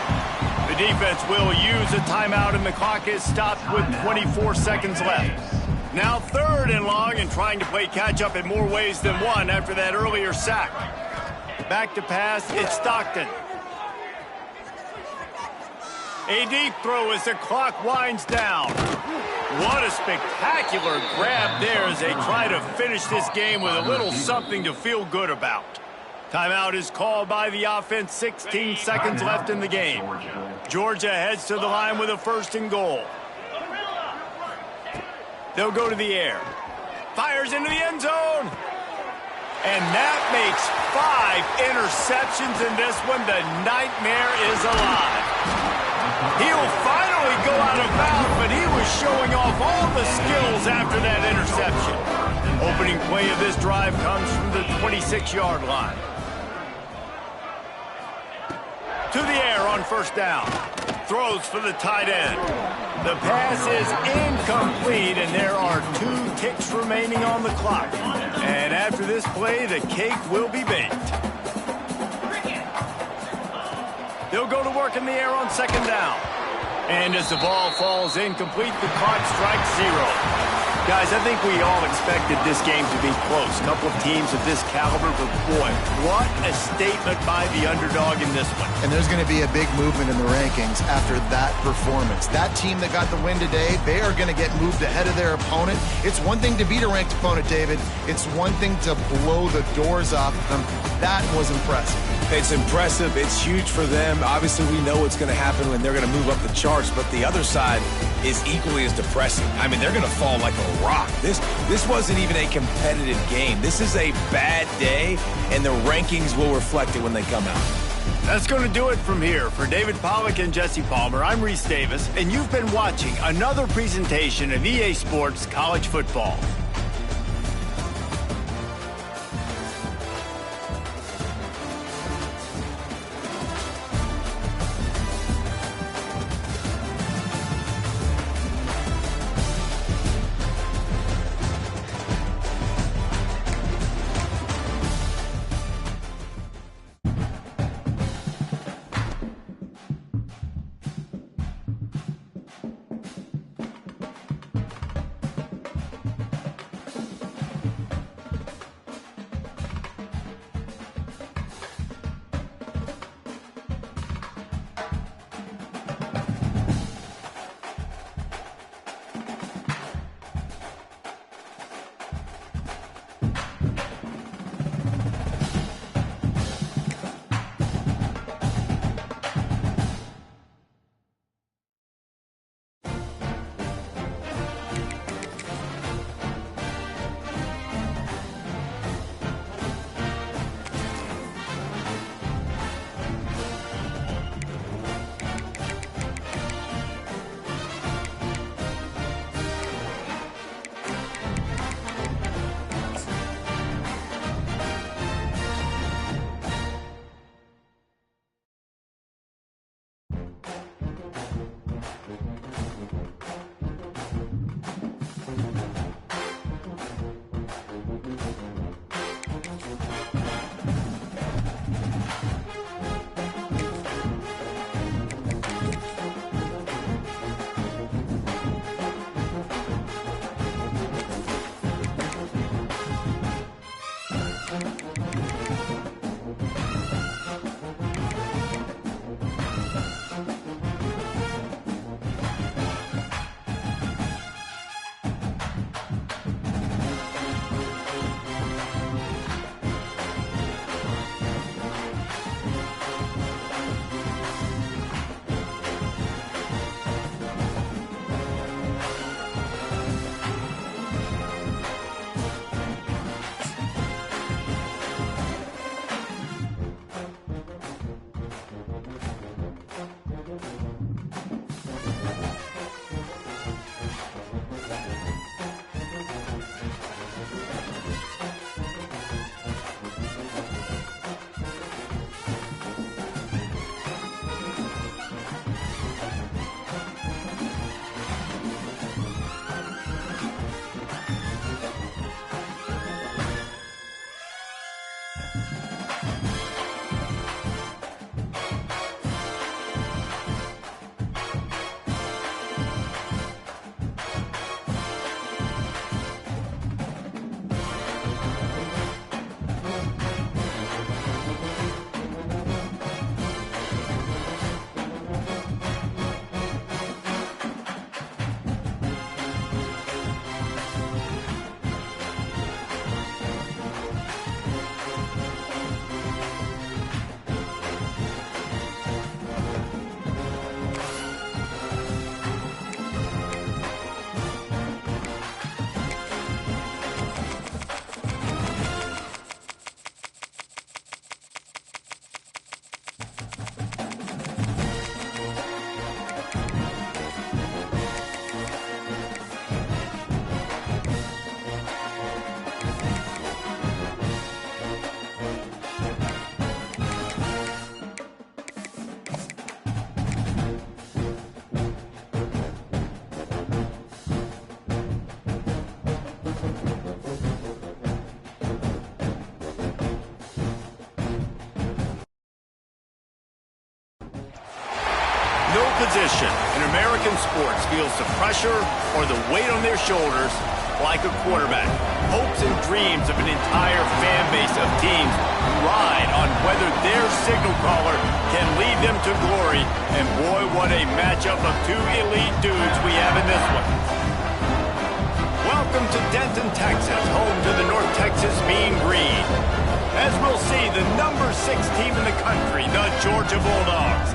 The defense will use a timeout, and the clock is stopped with 24 seconds left. Now third and long, and trying to play catch-up in more ways than one after that earlier sack. Back to pass, it's Stockton. A deep throw as the clock winds down. What a spectacular grab there as they try to finish this game with a little something to feel good about. Timeout is called by the offense, 16 seconds left in the game. Georgia heads to the line with a 1st and goal. They'll go to the air. Fires into the end zone. And that makes 5 interceptions in this one. The nightmare is alive. He'll finally go out of bounds, but he was showing off all the skills after that interception. Opening play of this drive comes from the 26-yard line. To the air on first down. Throws for the tight end. The pass is incomplete, and there are 2 ticks remaining on the clock. And after this play, the cake will be baked. They'll go to work in the air on second down. And as the ball falls incomplete, the clock strikes 0. Guys, I think we all expected this game to be close. A couple of teams of this caliber, but boy, what a statement by the underdog in this one. And there's going to be a big movement in the rankings after that performance. That team that got the win today, they are going to get moved ahead of their opponent. It's one thing to beat a ranked opponent, David. It's one thing to blow the doors off them. That was impressive. It's impressive. It's huge for them. Obviously, we know what's going to happen when they're going to move up the charts, but the other side is equally as depressing. I mean, they're going to fall like a rock. This wasn't even a competitive game. This is a bad day, and the rankings will reflect it when they come out. That's going to do it from here. For David Pollack and Jesse Palmer, I'm Reese Davis, and you've been watching another presentation of EA Sports College Football. No position in American sports feels the pressure or the weight on their shoulders like a quarterback. Hopes and dreams of an entire fan base of teams ride on whether their signal caller can lead them to glory. And boy, what a matchup of two elite dudes we have in this one. Welcome to Denton, Texas, home to the North Texas Mean Green. As we'll see, the number 6 team in the country, the Georgia Bulldogs,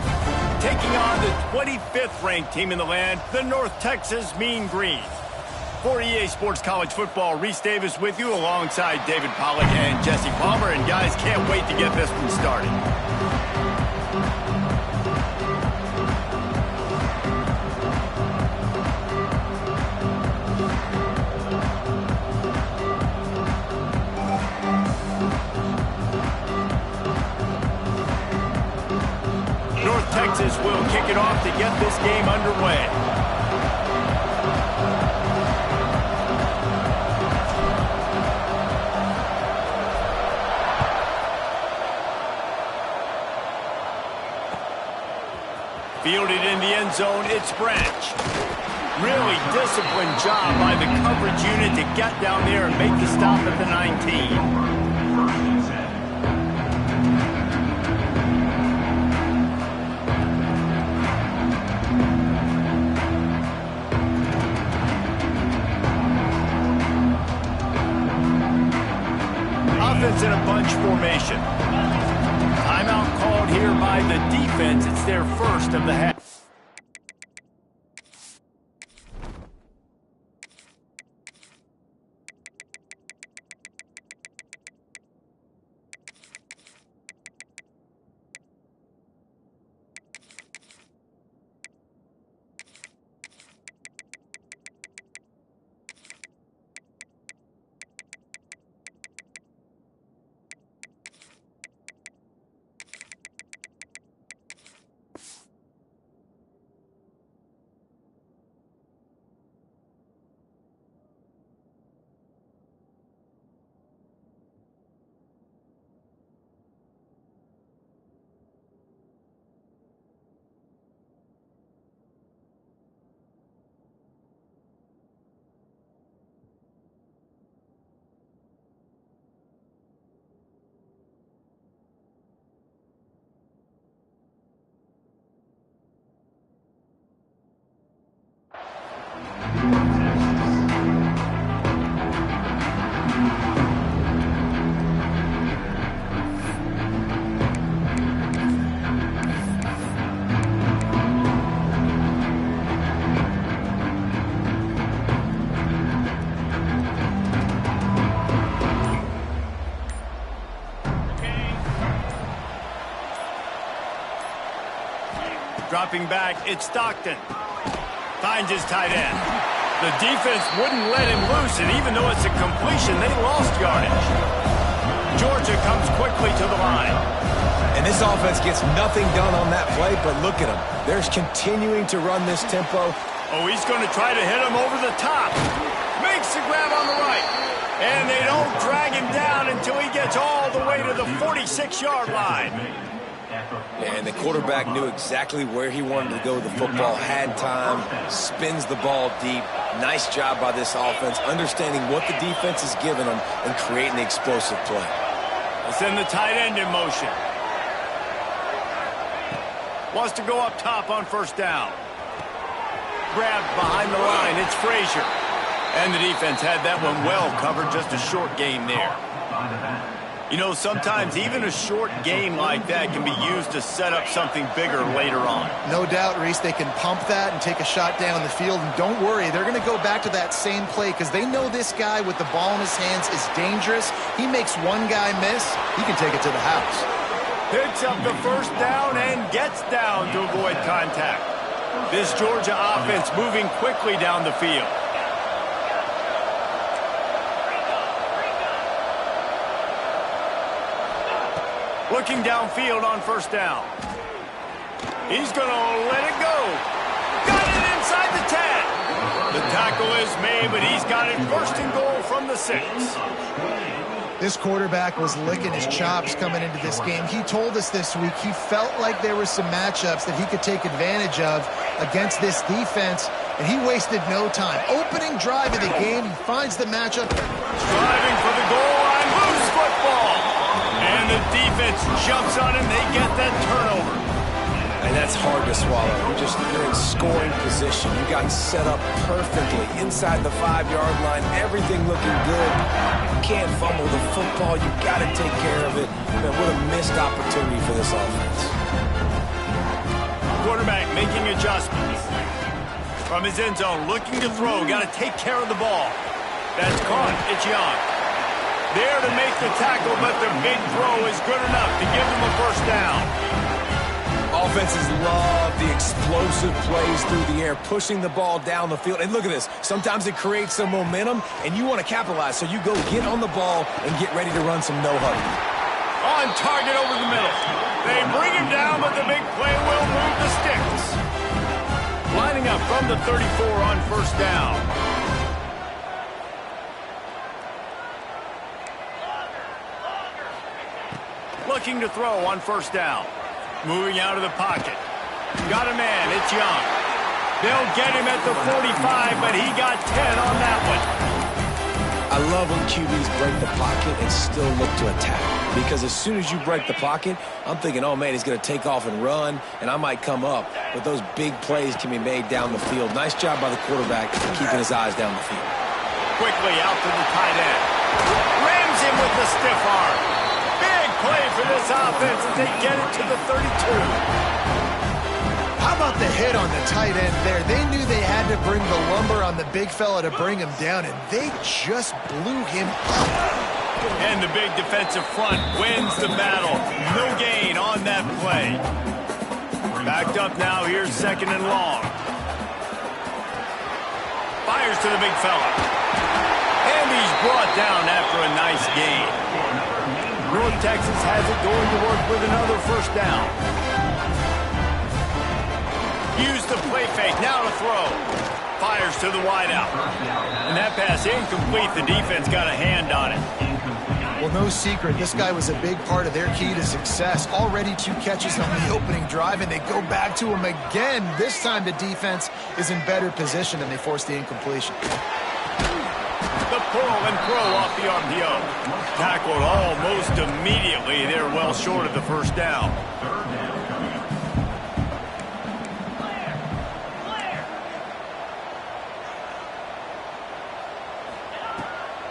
taking on the 25th ranked team in the land, the North Texas Mean Green. For EA Sports College Football, Reese Davis with you alongside David Pollack and Jesse Palmer. And guys, can't wait to get this one started. North Texas will kick it off to get this game underway. Fielded in the end zone, it's Branch. Really disciplined job by the coverage unit to get down there and make the stop at the 19. Offense in a bunch formation. Timeout called here by the defense. It's their first of the half. Dropping back, it's Stockton. Finds his tight end. The defense wouldn't let him loose, and even though it's a completion, they lost yardage. Georgia comes quickly to the line. And this offense gets nothing done on that play, but look at them. They're continuing to run this tempo. Oh, he's going to try to hit him over the top. Makes the grab on the right. And they don't drag him down until he gets all the way to the 46-yard line. And the quarterback knew exactly where he wanted to go with the football, had time, spins the ball deep. Nice job by this offense, understanding what the defense is giving them and creating the explosive play. Let's send the tight end in motion. Wants to go up top on first down. Grabbed behind the line, it's Frazier. And the defense had that one well covered, just a short game there. You know, sometimes even a short game like that can be used to set up something bigger later on. No doubt, Reese, they can pump that and take a shot down the field. And don't worry, they're going to go back to that same play because they know this guy with the ball in his hands is dangerous. He makes one guy miss, he can take it to the house. Picks up the first down and gets down to avoid contact. This Georgia offense moving quickly down the field. Looking downfield on first down. He's going to let it go. Got it inside the 10. The tackle is made, but he's got it first and goal from the 6. This quarterback was licking his chops coming into this game. He told us this week he felt like there were some matchups that he could take advantage of against this defense, and he wasted no time. Opening drive of the game, he finds the matchup. Driving for the goal line, loose football. And the defense jumps on him. They get that turnover. And that's hard to swallow. You're in scoring position. You got set up perfectly inside the 5-yard line. Everything looking good. You can't fumble the football. You got to take care of it. Man, what a missed opportunity for this offense. Quarterback making adjustments. From his end zone, looking to throw. Got to take care of the ball. That's caught. It's Young. There to make the tackle, but the big throw is good enough to give them a first down. Offenses love the explosive plays through the air, pushing the ball down the field. And look at this. Sometimes it creates some momentum, and you want to capitalize. So you go get on the ball and get ready to run some no-huddle. On target over the middle. They bring him down, but the big play will move the sticks. Lining up from the 34 on first down. Looking to throw on first down. Moving out of the pocket. Got a man. It's Young. They'll get him at the 45, but he got 10 on that one. I love when QBs break the pocket and still look to attack. Because as soon as you break the pocket, I'm thinking, oh, man, he's going to take off and run, and I might come up. But those big plays can be made down the field. Nice job by the quarterback keeping his eyes down the field. Quickly out to the tight end. Rams him with the stiff arm. Play for this offense as they get it to the 32. How about the hit on the tight end there? They knew they had to bring the lumber on the big fella to bring him down, and they just blew him up. And the big defensive front wins the battle. No gain on that play. Backed up now. Here's second and long. Fires to the big fella. And he's brought down after a nice gain. North Texas has it going to work with another first down. Use the play fake, now to throw. Fires to the wideout. And that pass incomplete. The defense got a hand on it. Well, no secret, this guy was a big part of their key to success. Already 2 catches on the opening drive, and they go back to him again. This time the defense is in better position, and they force the incompletion. The pull and throw off the RPO. Tackled almost immediately. They're well short of the first down.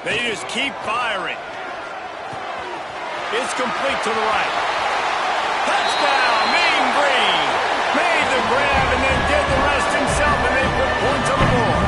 They just keep firing. It's complete to the right. Touchdown, Mean Green. Made the grab and then did the rest himself, and they put points on the board.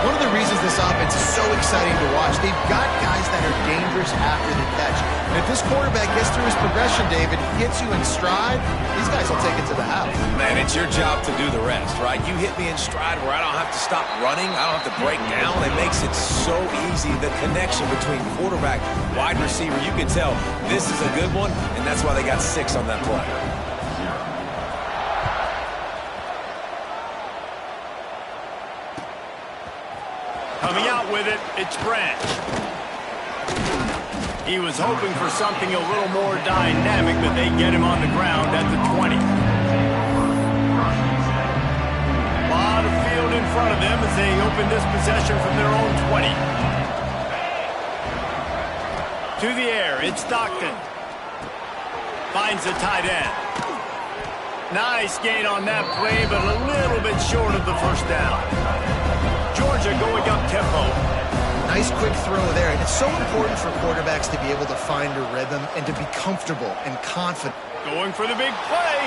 One of the reasons this offense is so exciting to watch, they've got guys that are dangerous after the catch. And if this quarterback gets through his progression, David, hits you in stride, these guys will take it to the house. Man, it's your job to do the rest, right? You hit me in stride where I don't have to stop running. I don't have to break down. It makes it so easy. The connection between quarterback, wide receiver, you can tell this is a good one, and that's why they got 6 on that play. Coming out with it, it's Branch. He was hoping for something a little more dynamic, but they get him on the ground at the 20. A lot of field in front of them as they open this possession from their own 20. To the air, it's Stockton. Finds the tight end. Nice gain on that play, but a little bit short of the first down. Georgia going up tempo. Nice quick throw there, and it's so important for quarterbacks to be able to find a rhythm and to be comfortable and confident. Going for the big play.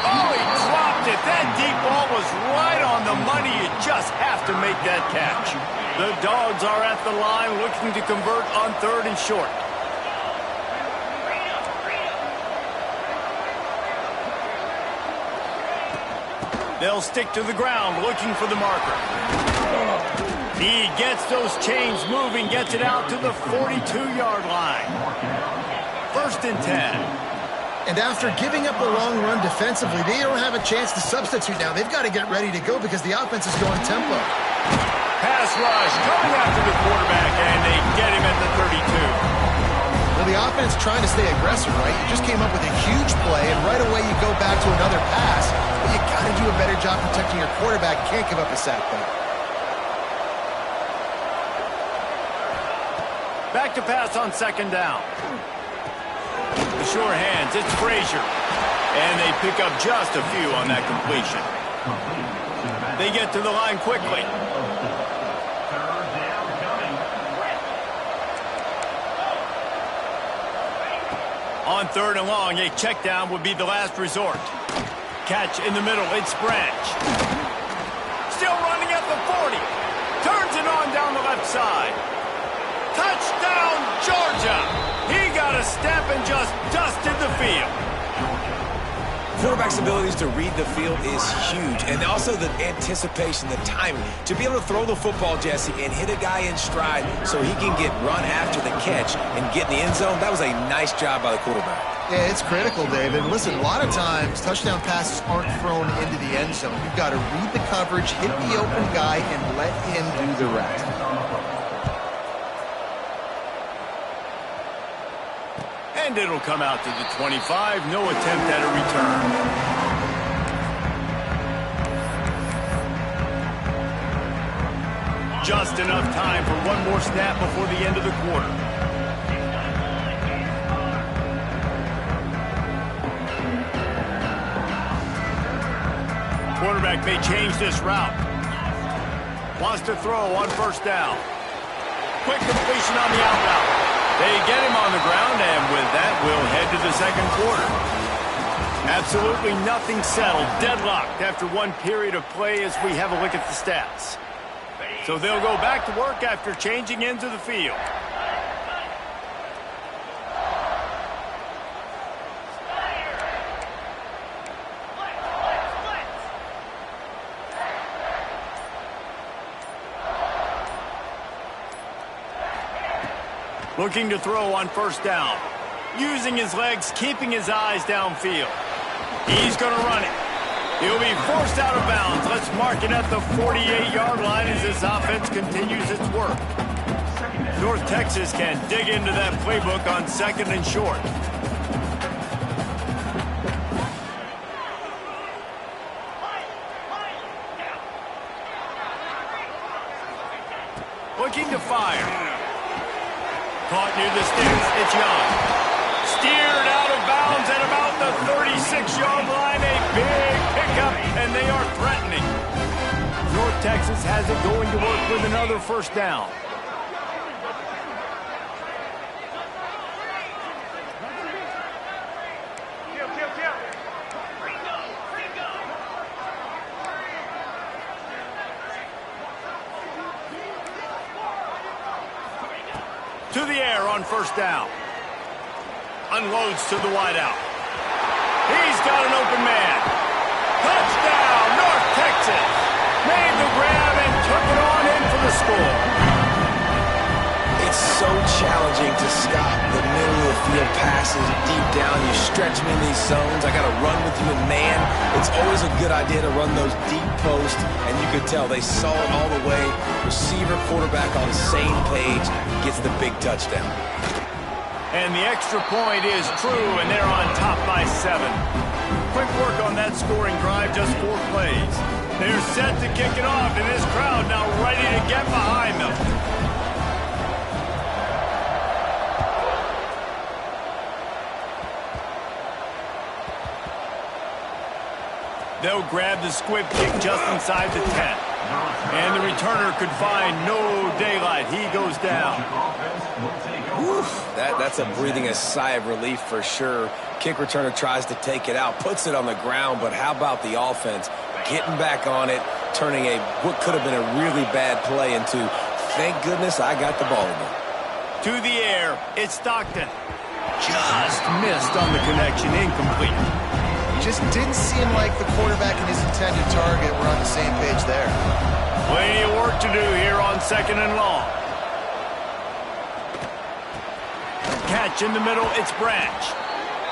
Oh, he dropped it. That deep ball was right on the money. You just have to make that catch. The Dogs are at the line looking to convert on 3rd and short. They'll stick to the ground looking for the marker. He gets those chains moving, gets it out to the 42-yard line. 1st and 10. And after giving up a long run defensively, they don't have a chance to substitute now. They've got to get ready to go because the offense is going tempo. Pass rush coming after the quarterback, and they get him at the 32. Well, the offense trying to stay aggressive, right? You just came up with a huge play, and right away you go back to another pass. But you got to do a better job protecting your quarterback. You can't give up a sack there. Back to pass on 2nd down. The sure hands, it's Frazier. And they pick up just a few on that completion. They get to the line quickly. On 3rd and long, a check down would be the last resort. Catch in the middle, it's Branch. Still running at the 40. Turns it on down the left side. Touchdown, Georgia! He got a step and just dusted the field. Quarterback's abilities to read the field is huge, and also the anticipation, the timing. To be able to throw the football, Jesse, and hit a guy in stride so he can get run after the catch and get in the end zone, that was a nice job by the quarterback. Yeah, it's critical, David. Listen, a lot of times touchdown passes aren't thrown into the end zone. You've got to read the coverage, hit the open guy, and let him do the rest. And it'll come out to the 25. No attempt at a return. Just enough time for one more snap before the end of the quarter. Quarterback may change this route. Wants to throw on 1st down. Quick completion on the out route. They get him on the ground, and with that, we'll head to the 2nd quarter. Absolutely nothing settled. Deadlocked after one period of play as we have a look at the stats. So they'll go back to work after changing into the field. Looking to throw on 1st down. Using his legs, keeping his eyes downfield. He's going to run it. He'll be forced out of bounds. Let's mark it at the 48-yard line as this offense continues its work. North Texas can dig into that playbook on 2nd and short. Looking to fire. Caught near the sticks, it's Young. Steered out of bounds at about the 36-yard line. A big pickup, and they are threatening. North Texas has it going to work with another 1st down. To the air on 1st down. Unloads to the wideout. He's got an open man. Touchdown, North Texas. Made the grab and took it on in for the score. It's so challenging to stop the middle of the field passes deep down. You stretch me in these zones. I got to run with you in man. It's always a good idea to run those deep posts, and you could tell they saw it all the way. Receiver, quarterback on the same page, gets the big touchdown. And the extra point is true, and they're on top by 7. Quick work on that scoring drive, just 4 plays. They're set to kick it off, and this crowd now ready to get behind them. They'll grab the squib kick just inside the 10. And the returner could find no daylight. He goes down. Oof, that's a breathing a sigh of relief for sure. Kick returner tries to take it out, puts it on the ground, but how about the offense getting back on it, turning what could have been a really bad play into, thank goodness I got the ball again. To the air, it's Stockton. Just missed on the connection, incomplete. Just didn't seem like the quarterback and his intended target were on the same page there. Plenty of work to do here on 2nd and long. Catch in the middle, it's Branch.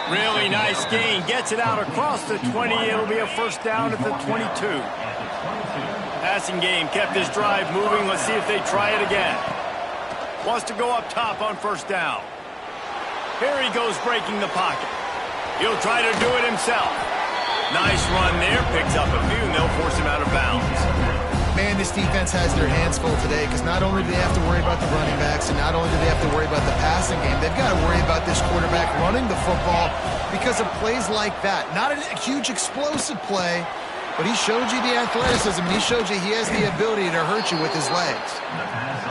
Really nice gain, gets it out across the 20. It'll be a first down at the 22. Passing game kept this drive moving. Let's see if they try it again. Wants to go up top on first down. Here he goes breaking the pocket. He'll try to do it himself. Nice run there, picks up a few, and they'll force him out of bounds. Man, this defense has their hands full today because not only do they have to worry about the running backs and not only do they have to worry about the passing game, they've got to worry about this quarterback running the football because of plays like that. Not a huge explosive play, but he showed you the athleticism. He showed you he has the ability to hurt you with his legs.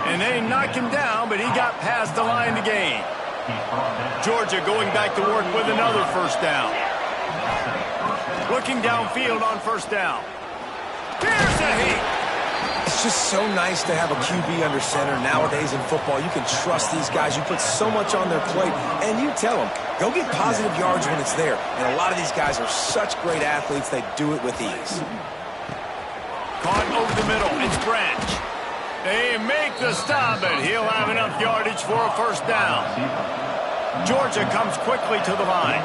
And they knocked him down, but he got past the line to gain. Georgia going back to work with another first down. Looking downfield on first down. Here's a hit. It's just so nice to have a QB under center nowadays in football. You can trust these guys. You put so much on their plate, and you tell them, go get positive yards when it's there. And a lot of these guys are such great athletes, they do it with ease. Caught over the middle, it's Branch. They make the stop, and he'll have enough yardage for a first down. Georgia comes quickly to the line.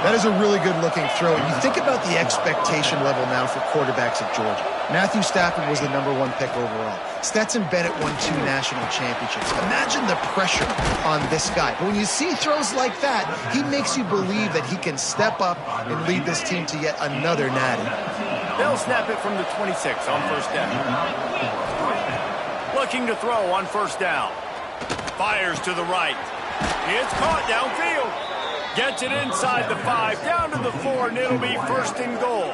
That is a really good-looking throw. And you think about the expectation level now for quarterbacks at Georgia. Matthew Stafford was the #1 pick overall. Stetson Bennett won 2 national championships. Imagine the pressure on this guy. But when you see throws like that, he makes you believe that he can step up and lead this team to yet another natty. They'll snap it from the 26 on first down. Looking to throw on first down. Fires to the right. It's caught downfield. Gets it inside the 5, down to the 4, and it'll be first and goal.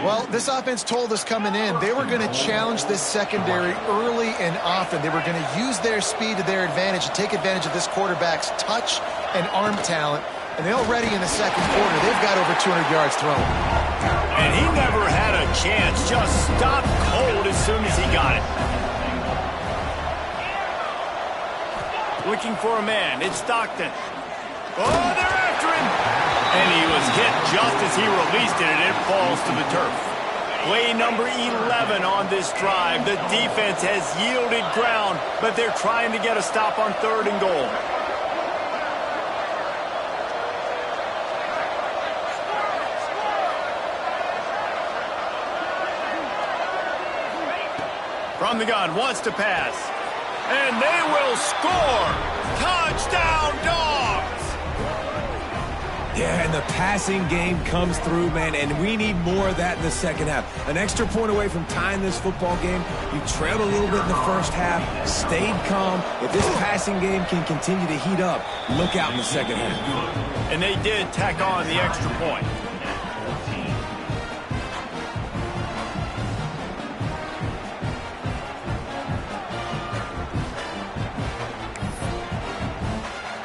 Well, this offense told us coming in they were going to challenge this secondary early and often. They were going to use their speed to their advantage and take advantage of this quarterback's touch and arm talent. And they already in the second quarter, they've got over 200 yards thrown. And he never had a chance. Just stopped cold as soon as he got it. Looking for a man. It's Stockton. Oh, they're after him. And he was hit just as he released it, and it falls to the turf. Play number 11 on this drive. The defense has yielded ground, but they're trying to get a stop on 3rd and goal. From the gun, wants to pass. And they will score! Touchdown, Dogs! Yeah, and the passing game comes through, man, and we need more of that in the second half. An extra point away from tying this football game. You trailed a little bit in the first half, stayed calm. If this passing game can continue to heat up, look out in the second half. And they did tack on the extra point.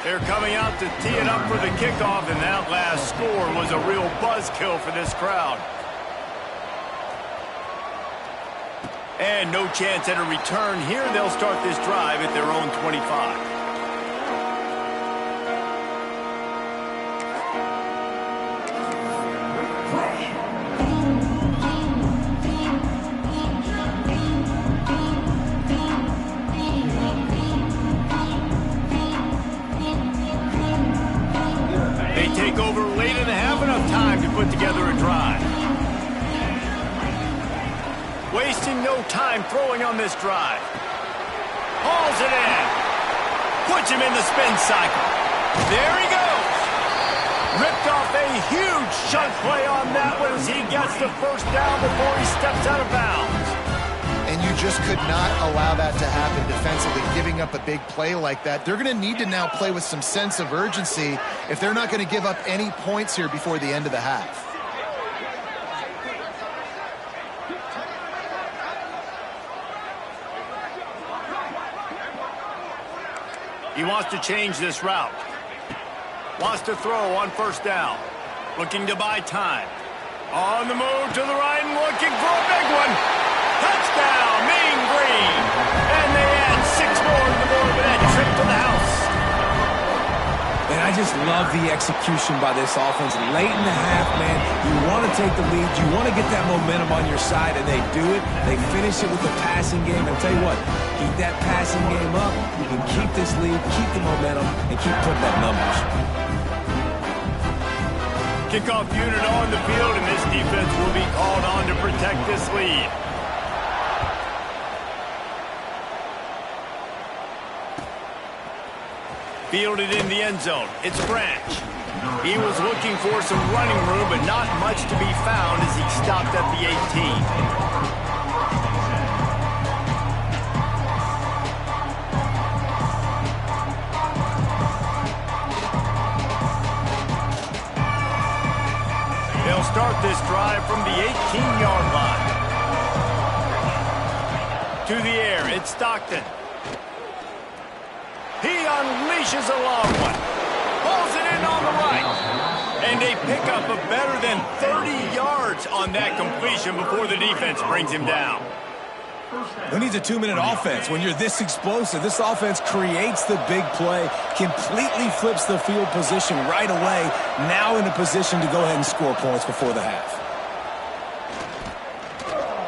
They're coming out to tee it up for the kickoff, and that last score was a real buzzkill for this crowd. And no chance at a return here. They'll start this drive at their own 25. Take over late in the half, enough time to put together a drive. Wasting no time throwing on this drive. Hauls it in. Puts him in the spin cycle. There he goes. Ripped off a huge chunk play on that one as he gets the first down before he steps out of bounds. And you just could not allow that to happen defensively, giving up a big play like that. They're going to need to now play with some sense of urgency if they're not going to give up any points here before the end of the half. He wants to change this route. Wants to throw on first down. Looking to buy time. On the move to the right and looking for a big one. Touchdown, Mean Green. And they add 6 more to the board with that trip to the house. And I just love the execution by this offense. Late in the half, man, you want to take the lead. You want to get that momentum on your side, and they do it. They finish it with the passing game. And I'll tell you what, keep that passing game up. You can keep this lead, keep the momentum, and keep putting up numbers. Kickoff unit on the field, and this defense will be called on to protect this lead. Fielded in the end zone. It's Branch. He was looking for some running room, but not much to be found as he stopped at the 18. They'll start this drive from the 18-yard line. To the air, it's Stockton. He unleashes a long one. Pulls it in on the right. And they pick up a better than 30 yards on that completion before the defense brings him down. Who needs a 2-minute offense when you're this explosive? This offense creates the big play, completely flips the field position right away, now in a position to go ahead and score points before the half.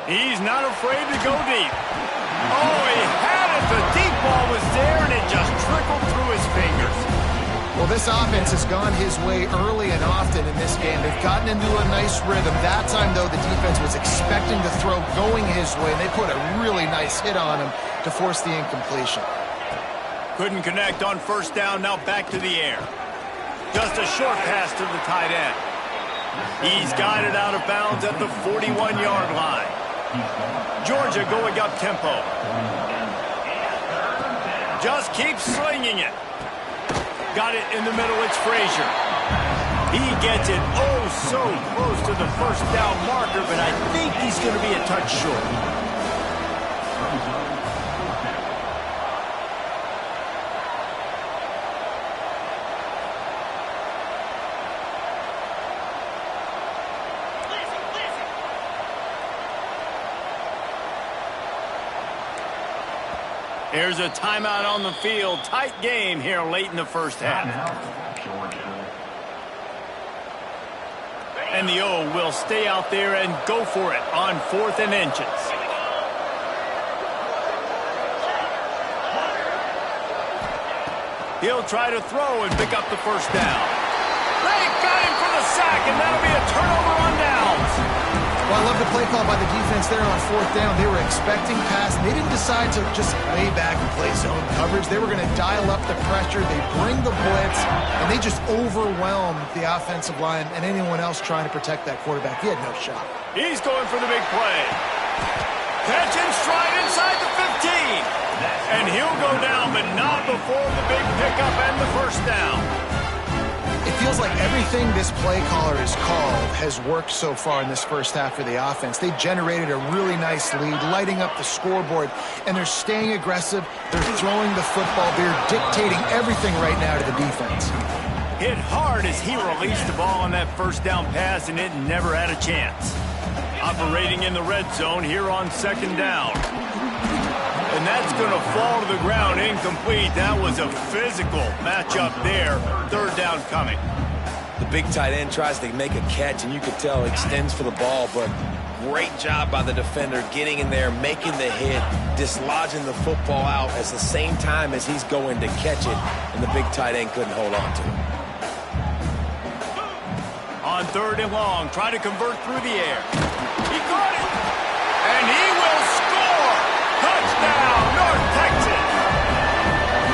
He's not afraid to go deep. Oh, he had it. The deep ball was there, and it just trickled through his fingers. Well, this offense has gone his way early and often in this game. They've gotten into a nice rhythm. That time, though, the defense was expecting the throw going his way, and they put a really nice hit on him to force the incompletion. Couldn't connect on first down. Now back to the air. Just a short pass to the tight end. He's got it out of bounds at the 41-yard line. Georgia going up tempo. Just keeps slinging it. Got it in the middle. It's Frazier. He gets it oh so close to the first down marker, but I think he's going to be a touch short. Here's a timeout on the field. Tight game here late in the first half. And the O will stay out there and go for it on 4th and inches. He'll try to throw and pick up the first down. They got him for the sack, and that'll be a turnover on downs. Well, I love the play call by the defense there on 4th down. They were expecting pass, and they didn't decide to just lay back and play zone coverage. They were going to dial up the pressure. They bring the blitz, and they just overwhelmed the offensive line and anyone else trying to protect that quarterback. He had no shot. He's going for the big play. Catch and stride inside the 15. And he'll go down, but not before the big pickup and the first down. It feels like everything this play caller has called has worked so far in this first half for the offense. They generated a really nice lead, lighting up the scoreboard, and they're staying aggressive. They're throwing the football. They're dictating everything right now to the defense. Hit hard as he released the ball on that first down pass, and it never had a chance. Operating in the red zone here on 2nd down. And that's going to fall to the ground incomplete. That was a physical matchup there. 3rd down coming. The big tight end tries to make a catch, and you can tell extends for the ball, but great job by the defender getting in there, making the hit, dislodging the football out at the same time as he's going to catch it, and the big tight end couldn't hold on to it. On 3rd and long, try to convert through the air. He caught it, and he will score. Touchdown, North Texas.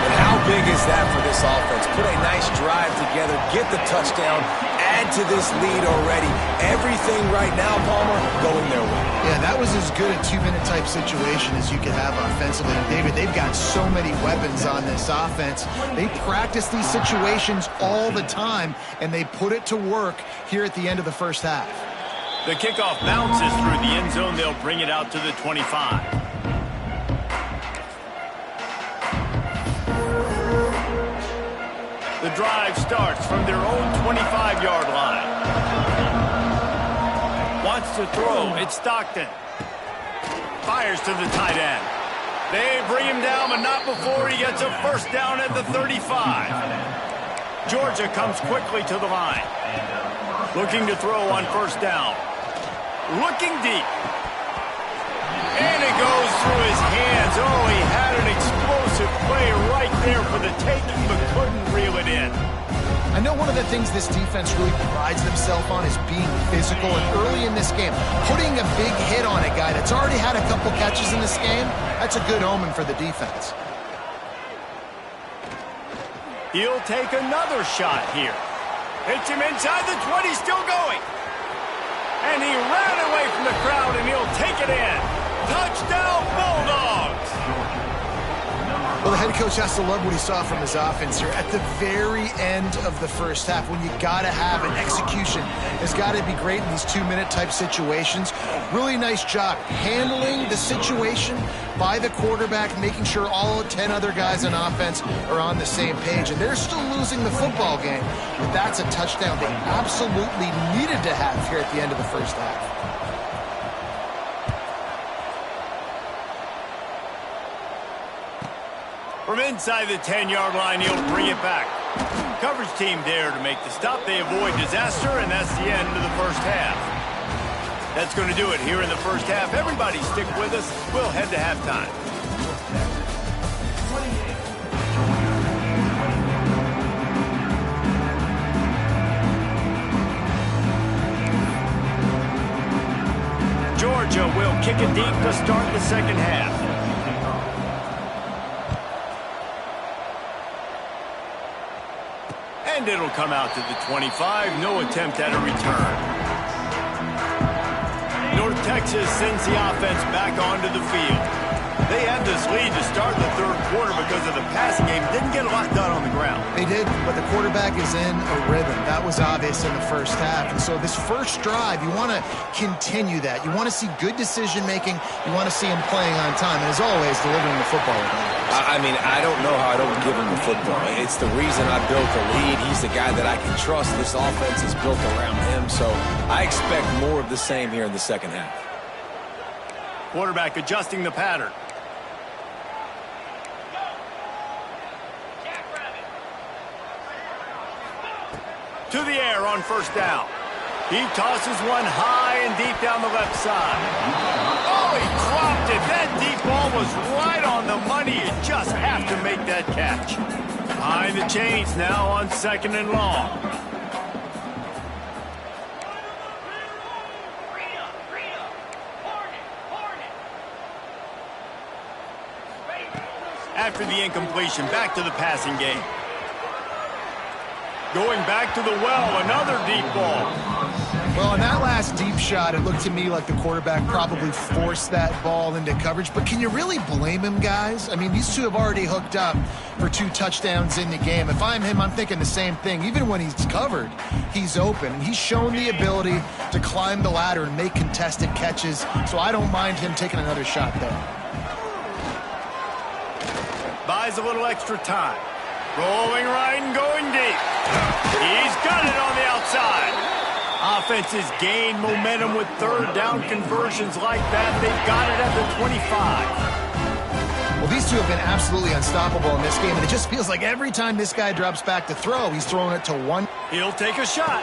And how big is that for this offense? Put a nice drive together, get the touchdown, add to this lead already. Everything right now, Palmer, going their way. Yeah, that was as good a 2-minute type situation as you could have offensively. And David, they've got so many weapons on this offense. They practice these situations all the time, and they put it to work here at the end of the first half. The kickoff bounces through the end zone. They'll bring it out to the 25. The drive starts from their own 25-yard line. Wants to throw. It's Stockton. Fires to the tight end. They bring him down, but not before he gets a first down at the 35. Georgia comes quickly to the line. Looking to throw on first down. Looking deep. And it goes through his hands. Oh, he had an explosive play right there for the taking, but couldn't reel it in. I know one of the things this defense really prides themselves on is being physical, and early in this game, putting a big hit on a guy that's already had a couple catches in this game, that's a good omen for the defense. He'll take another shot here. Hits him inside the 20, still going. And he ran away from the crowd, and he'll take it in. Touchdown, Bulldogs! Well, the head coach has to love what he saw from his offense here at the very end of the first half, when you got to have an execution. Has got to be great in these 2-minute type situations. Really nice job handling the situation by the quarterback, making sure all 10 other guys on offense are on the same page. And they're still losing the football game, but that's a touchdown they absolutely needed to have here at the end of the first half. From inside the 10-yard line, he'll bring it back. Coverage team there to make the stop. They avoid disaster, and that's the end of the first half. That's going to do it here in the first half. Everybody stick with us. We'll head to halftime. Georgia will kick it deep to start the second half. And it'll come out to the 25. No attempt at a return. North Texas sends the offense back onto the field. They had this lead to start the third quarter because of the passing game. Didn't get a lot done on the ground. They did, but the quarterback is in a rhythm. That was obvious in the first half. And so this first drive, you want to continue that. You want to see good decision-making. You want to see him playing on time. And as always, delivering the football. I mean, I don't know how I don't give him the football. It's the reason I built the lead. He's the guy that I can trust. This offense is built around him. So I expect more of the same here in the second half. Quarterback adjusting the pattern. To the air on first down. He tosses one high and deep down the left side. Oh, he dropped it. That deep ball was right on the money. You just have to make that catch. Behind the chains now on second and long. After the incompletion, back to the passing game. Going back to the well, another deep ball. Well, on that last deep shot, it looked to me like the quarterback probably forced that ball into coverage. But can you really blame him, guys? I mean, these two have already hooked up for 2 touchdowns in the game. If I'm him, I'm thinking the same thing. Even when he's covered, he's open. And he's shown the ability to climb the ladder and make contested catches. So I don't mind him taking another shot there. Buys a little extra time. Rolling right and going deep. He's got it on the outside. Offenses gain momentum with third down conversions like that. They've got it at the 25. Well, these two have been absolutely unstoppable in this game, and it just feels like every time this guy drops back to throw, he's throwing it to one. He'll take a shot.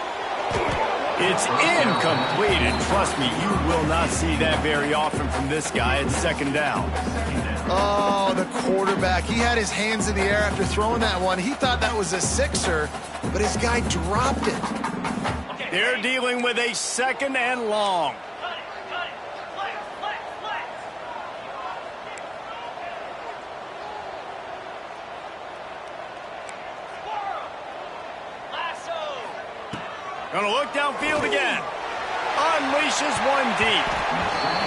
It's incomplete, and trust me, you will not see that very often from this guy at second down. Oh, the quarterback. He had his hands in the air after throwing that one. He thought that was a sixer, but his guy dropped it. They're dealing with a second and long. Gonna look downfield again. Unleashes one deep.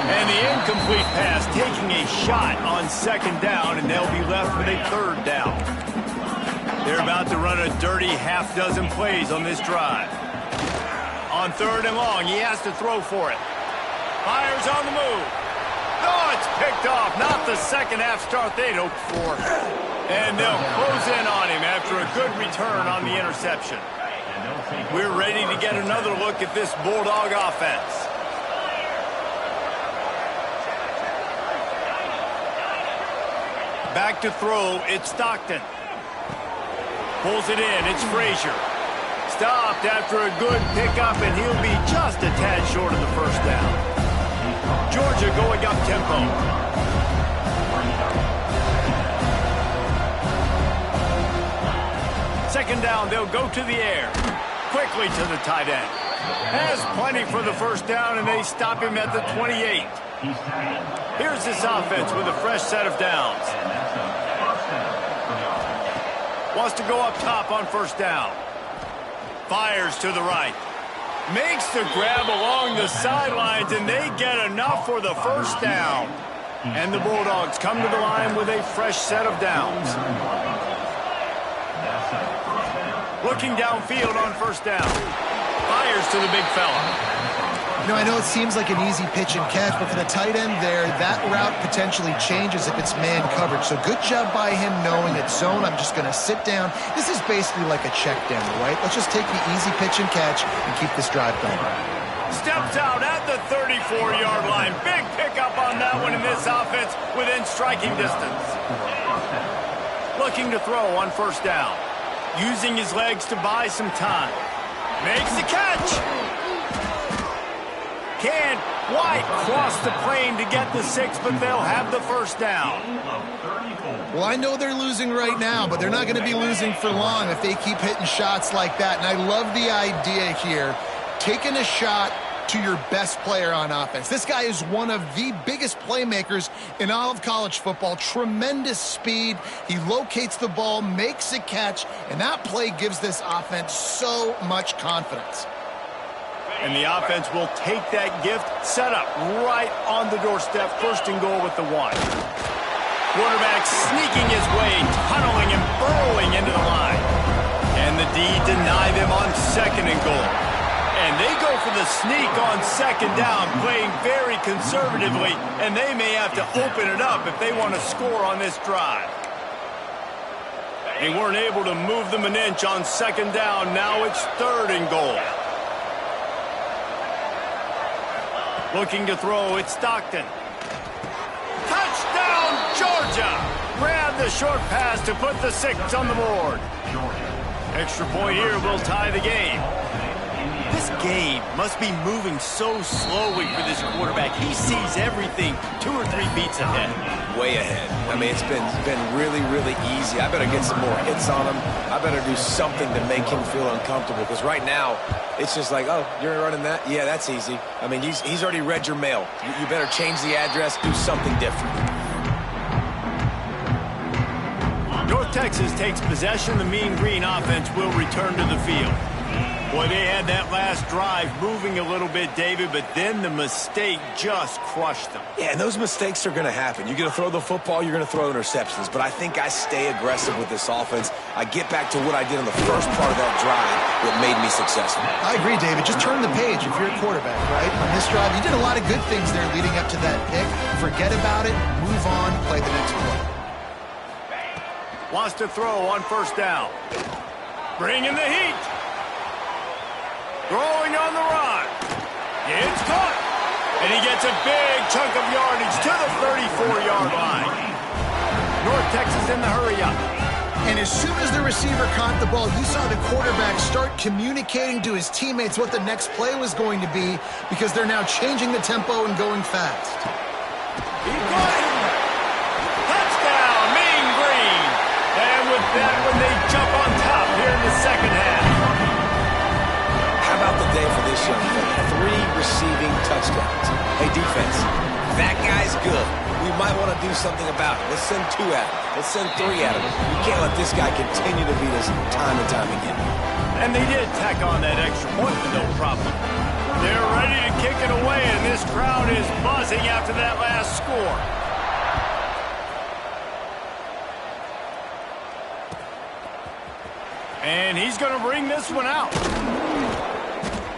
And the incomplete pass taking a shot on second down, and they'll be left with a third down. They're about to run a dirty half-dozen plays on this drive. On third and long, he has to throw for it. Fires on the move. Oh, it's picked off. Not the second half start they'd hoped for. And they'll close in on him after a good return on the interception. We're ready to get another look at this Bulldog offense. Back to throw, it's Stockton. Pulls it in. It's Frazier. Stopped after a good pickup, and he'll be just a tad short of the first down. Georgia going up tempo. Second down, they'll go to the air. Quickly to the tight end. Has plenty for the first down, and they stop him at the 28. Here's this offense with a fresh set of downs. Wants to go up top on first down. Fires to the right. Makes the grab along the sidelines, and they get enough for the first down. And the Bulldogs come to the line with a fresh set of downs. Looking downfield on first down. Fires to the big fella. You know, I know it seems like an easy pitch and catch, but for the tight end there, that route potentially changes if it's man coverage. So good job by him knowing it's zone. I'm just going to sit down. This is basically like a check down, right? Let's just take the easy pitch and catch and keep this drive going. Steps out at the 34-yard line. Big pickup on that one in this offense within striking distance. Looking to throw on first down. Using his legs to buy some time. Makes the catch. Can't quite cross the plane to get the 6, but they'll have the first down. Well, I know they're losing right now, but they're not going to be losing for long if they keep hitting shots like that. And I love the idea here, taking a shot to your best player on offense. This guy is one of the biggest playmakers in all of college football. Tremendous speed. He locates the ball, makes a catch, and that play gives this offense so much confidence. And the offense will take that gift, set up right on the doorstep, first and goal with the 1. Quarterback sneaking his way, tunneling and burrowing into the line. And the D deny them on second and goal. And they go for the sneak on second down, playing very conservatively, and they may have to open it up if they want to score on this drive. They weren't able to move them an inch on second down. Now it's third and goal. Looking to throw, it's Stockton. Touchdown, Georgia! Grab the short pass to put the 6 on the board. Extra point here will tie the game. This game must be moving so slowly for this quarterback. He sees everything 2 or 3 beats ahead. Way ahead. I mean, it's been really, really easy. I better get some more hits on him. I better do something to make him feel uncomfortable, because right now, it's just like, oh, you're running that? Yeah, that's easy. I mean, he's already read your mail. You better change the address, do something different. North Texas takes possession. The Mean Green offense will return to the field. Boy, they had that last drive moving a little bit, David, but then the mistake just crushed them. Yeah, and those mistakes are going to happen. You're going to throw the football, you're going to throw interceptions, but I think I stay aggressive with this offense. I get back to what I did on the first part of that drive that made me successful. I agree, David. Just turn the page if you're a quarterback, right? On this drive, you did a lot of good things there leading up to that pick. Forget about it, move on, play the next play. Wants to throw on first down. Bringing the heat. Throwing on the run. It's caught. And he gets a big chunk of yardage to the 34-yard line. North Texas in the hurry-up. And as soon as the receiver caught the ball, you saw the quarterback start communicating to his teammates what the next play was going to be, because they're now changing the tempo and going fast. He got it. Touchdown, Mean Green. And with that one, they jump on top here in the second half. How about the day for this young fella? 3 receiving touchdowns. Hey, defense, that guy's good. We might want to do something about it. Let's send 2 at him. Let's send 3 at him. We can't let this guy continue to beat us time and time again. And they did tack on that extra point with no problem. They're ready to kick it away, and this crowd is buzzing after that last score. And he's going to bring this one out.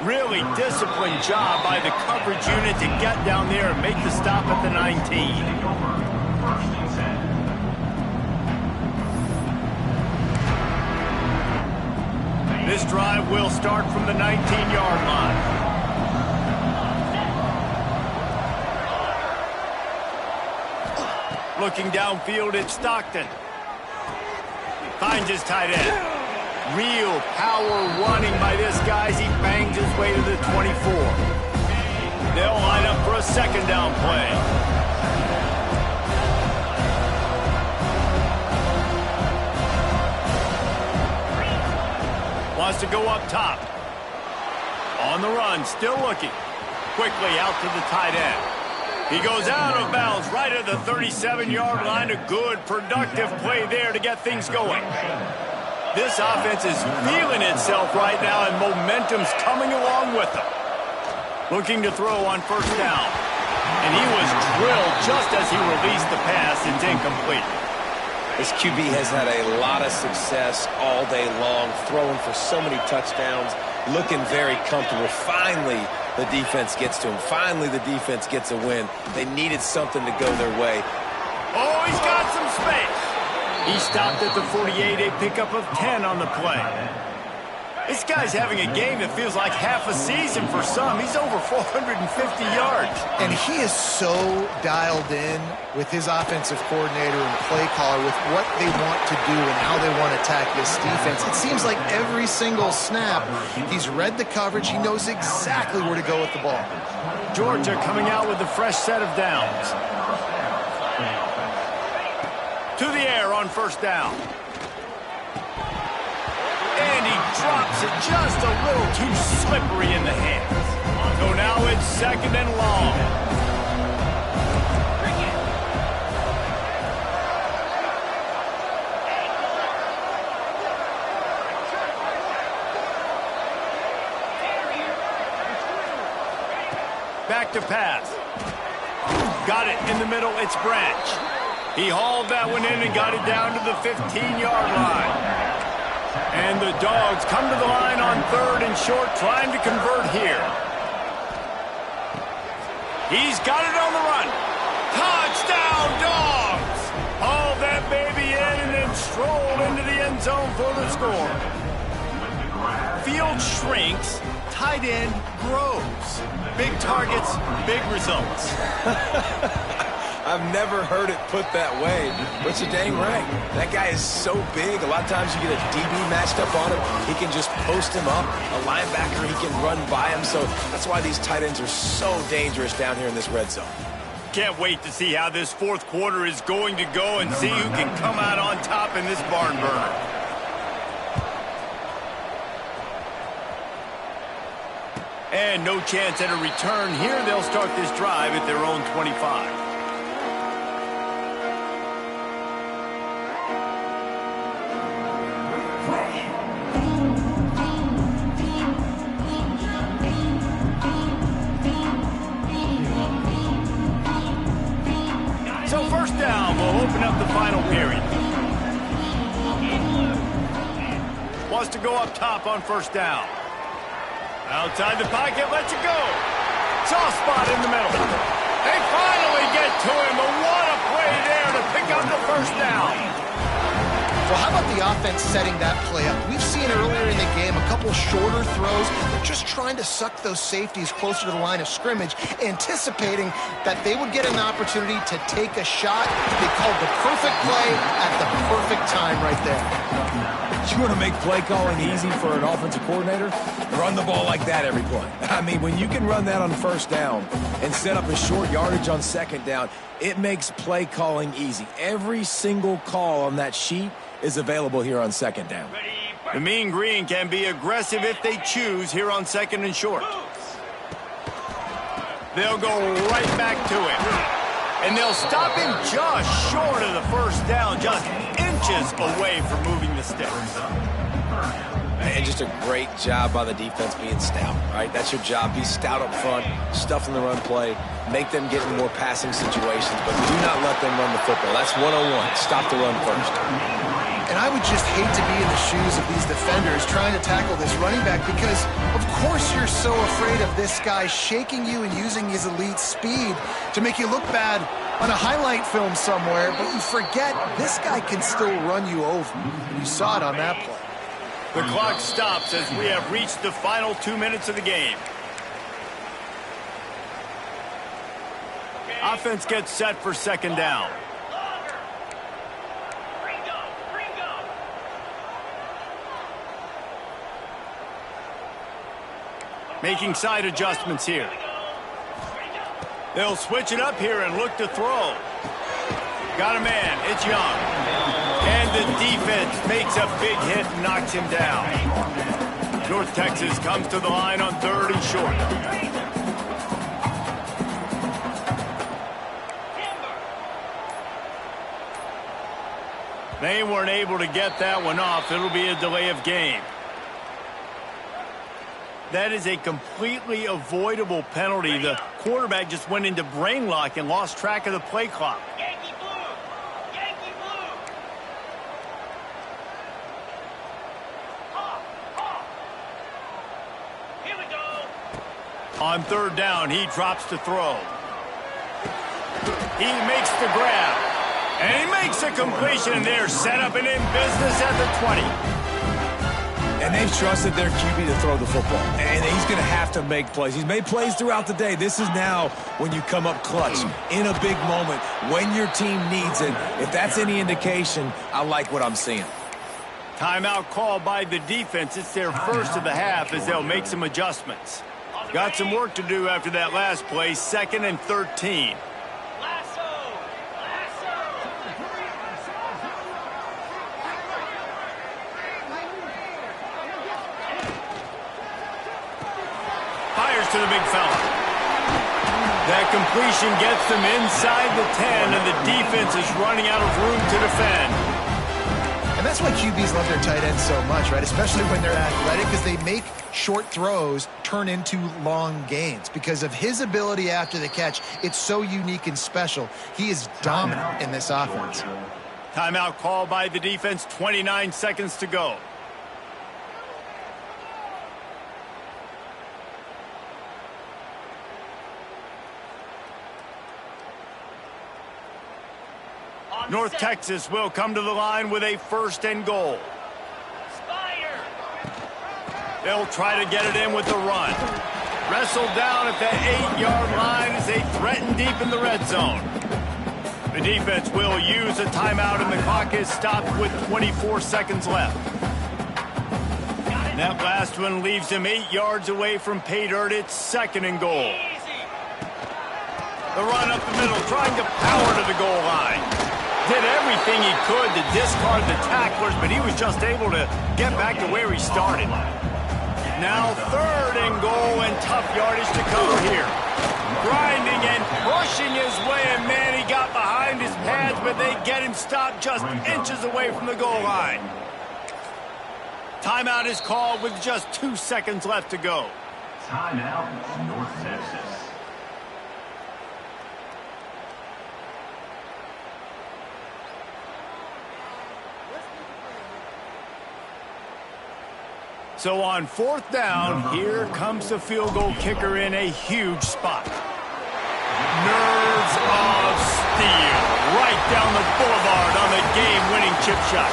Really disciplined job by the coverage unit to get down there and make the stop at the 19. This drive will start from the 19-yard line. Looking downfield, it's Stockton. Finds his tight end. Real power running by this guy as he bangs his way to the 24. They'll line up for a second down play. Wants to go up top. On the run, still looking. Quickly out to the tight end. He goes out of bounds right at the 37-yard line. A good, productive play there to get things going. This offense is feeling itself right now, and momentum's coming along with them. Looking to throw on first down. And he was drilled just as he released the pass. It's incomplete. This QB has had a lot of success all day long, throwing for so many touchdowns, looking very comfortable. Finally, the defense gets to him. Finally, the defense gets a win. They needed something to go their way. Oh, he's got some space. He stopped at the 48, a pickup of 10 on the play. This guy's having a game that feels like half a season for some. He's over 450 yards. And he is so dialed in with his offensive coordinator and play caller with what they want to do and how they want to attack this defense. It seems like every single snap, he's read the coverage. He knows exactly where to go with the ball. Georgia coming out with a fresh set of downs. To the air on first down. And he drops it just a little too slippery in the hands. So now it's second and long. Back to pass. Got it in the middle. It's Branch. He hauled that one in and got it down to the 15-yard line. And the Dogs come to the line on third and short, trying to convert here. He's got it on the run. Touchdown, Dogs! Haul that baby in and then stroll into the end zone for the score. Field shrinks, tight end grows. Big targets, big results. I've never heard it put that way, but you're dang right. That guy is so big. A lot of times you get a DB matched up on him. He can just post him up. A linebacker, he can run by him. So that's why these tight ends are so dangerous down here in this red zone. Can't wait to see how this fourth quarter is going to go and see who can come out on top in this barn burner. And no chance at a return here. They'll start this drive at their own 25. So first down will open up the final period. Wants to go up top on first down. Outside the pocket, lets it go. Soft spot in the middle. They finally get to him, but what a play there to pick up the first down. Well, how about the offense setting that play up? We've seen earlier in the game a couple shorter throws. They're just trying to suck those safeties closer to the line of scrimmage, anticipating that they would get an opportunity to take a shot. They called the perfect play at the perfect time right there. You want to make play calling easy for an offensive coordinator? Run the ball like that every play. I mean, when you can run that on first down and set up a short yardage on second down, it makes play calling easy. Every single call on that sheet is available here on second down. The Mean Green can be aggressive if they choose here on second and short. They'll go right back to it. And they'll stop him just short of the first down, just inches away from moving the sticks. And just a great job by the defense being stout, right? That's your job. Be stout up front, stuff in the run play, make them get in more passing situations, but do not let them run the football. That's 101. Stop the run first. And I would just hate to be in the shoes of these defenders trying to tackle this running back because, of course, you're so afraid of this guy shaking you and using his elite speed to make you look bad on a highlight film somewhere, but you forget this guy can still run you over. And you saw it on that play. The clock stops as we have reached the final 2 minutes of the game. Offense gets set for second down. Making side adjustments here. They'll switch it up here and look to throw. Got a man. It's Young. And the defense makes a big hit and knocks him down. North Texas comes to the line on 3rd and short. They weren't able to get that one off. It'll be a delay of game. That is a completely avoidable penalty. The quarterback just went into brain lock and lost track of the play clock. Yankee blue! Yankee blue! Here we go! On 3rd down, he drops to throw. He makes the grab. And he makes a completion, and they're set up and in business at the 20. And they've trusted their QB to throw the football. And he's going to have to make plays. He's made plays throughout the day. This is now when you come up clutch in a big moment when your team needs it. If that's any indication, I like what I'm seeing. Timeout called by the defense. It's their first of the half as they'll make some adjustments. Got some work to do after that last play, 2nd and 13. To the big fella. That completion gets them inside the 10, and the defense is running out of room to defend. And that's why QBs love their tight ends so much, right? Especially when they're athletic, because they make short throws turn into long gains. Because of his ability after the catch, it's so unique and special. He is dominant in this offense. Timeout called by the defense, 29 seconds to go. North Texas will come to the line with a 1st and goal. Spider. They'll try to get it in with the run. Wrestled down at the 8-yard line as they threaten deep in the red zone. The defense will use a timeout, and the clock is stopped with 24 seconds left. That last one leaves him 8 yards away from pay dirt. It's 2nd and goal. The run up the middle, trying to power to the goal line. Did everything he could to discard the tacklers, but he was just able to get back to where he started. Now 3rd and goal, and tough yardage to cover here. Grinding and pushing his way, and man, he got behind his pads, but they get him stopped just inches away from the goal line. Timeout is called with just 2 seconds left to go. Timeout, North Texas. So on 4th down, here comes the field goal kicker in a huge spot. Nerves of steel right down the boulevard on the game-winning chip shot.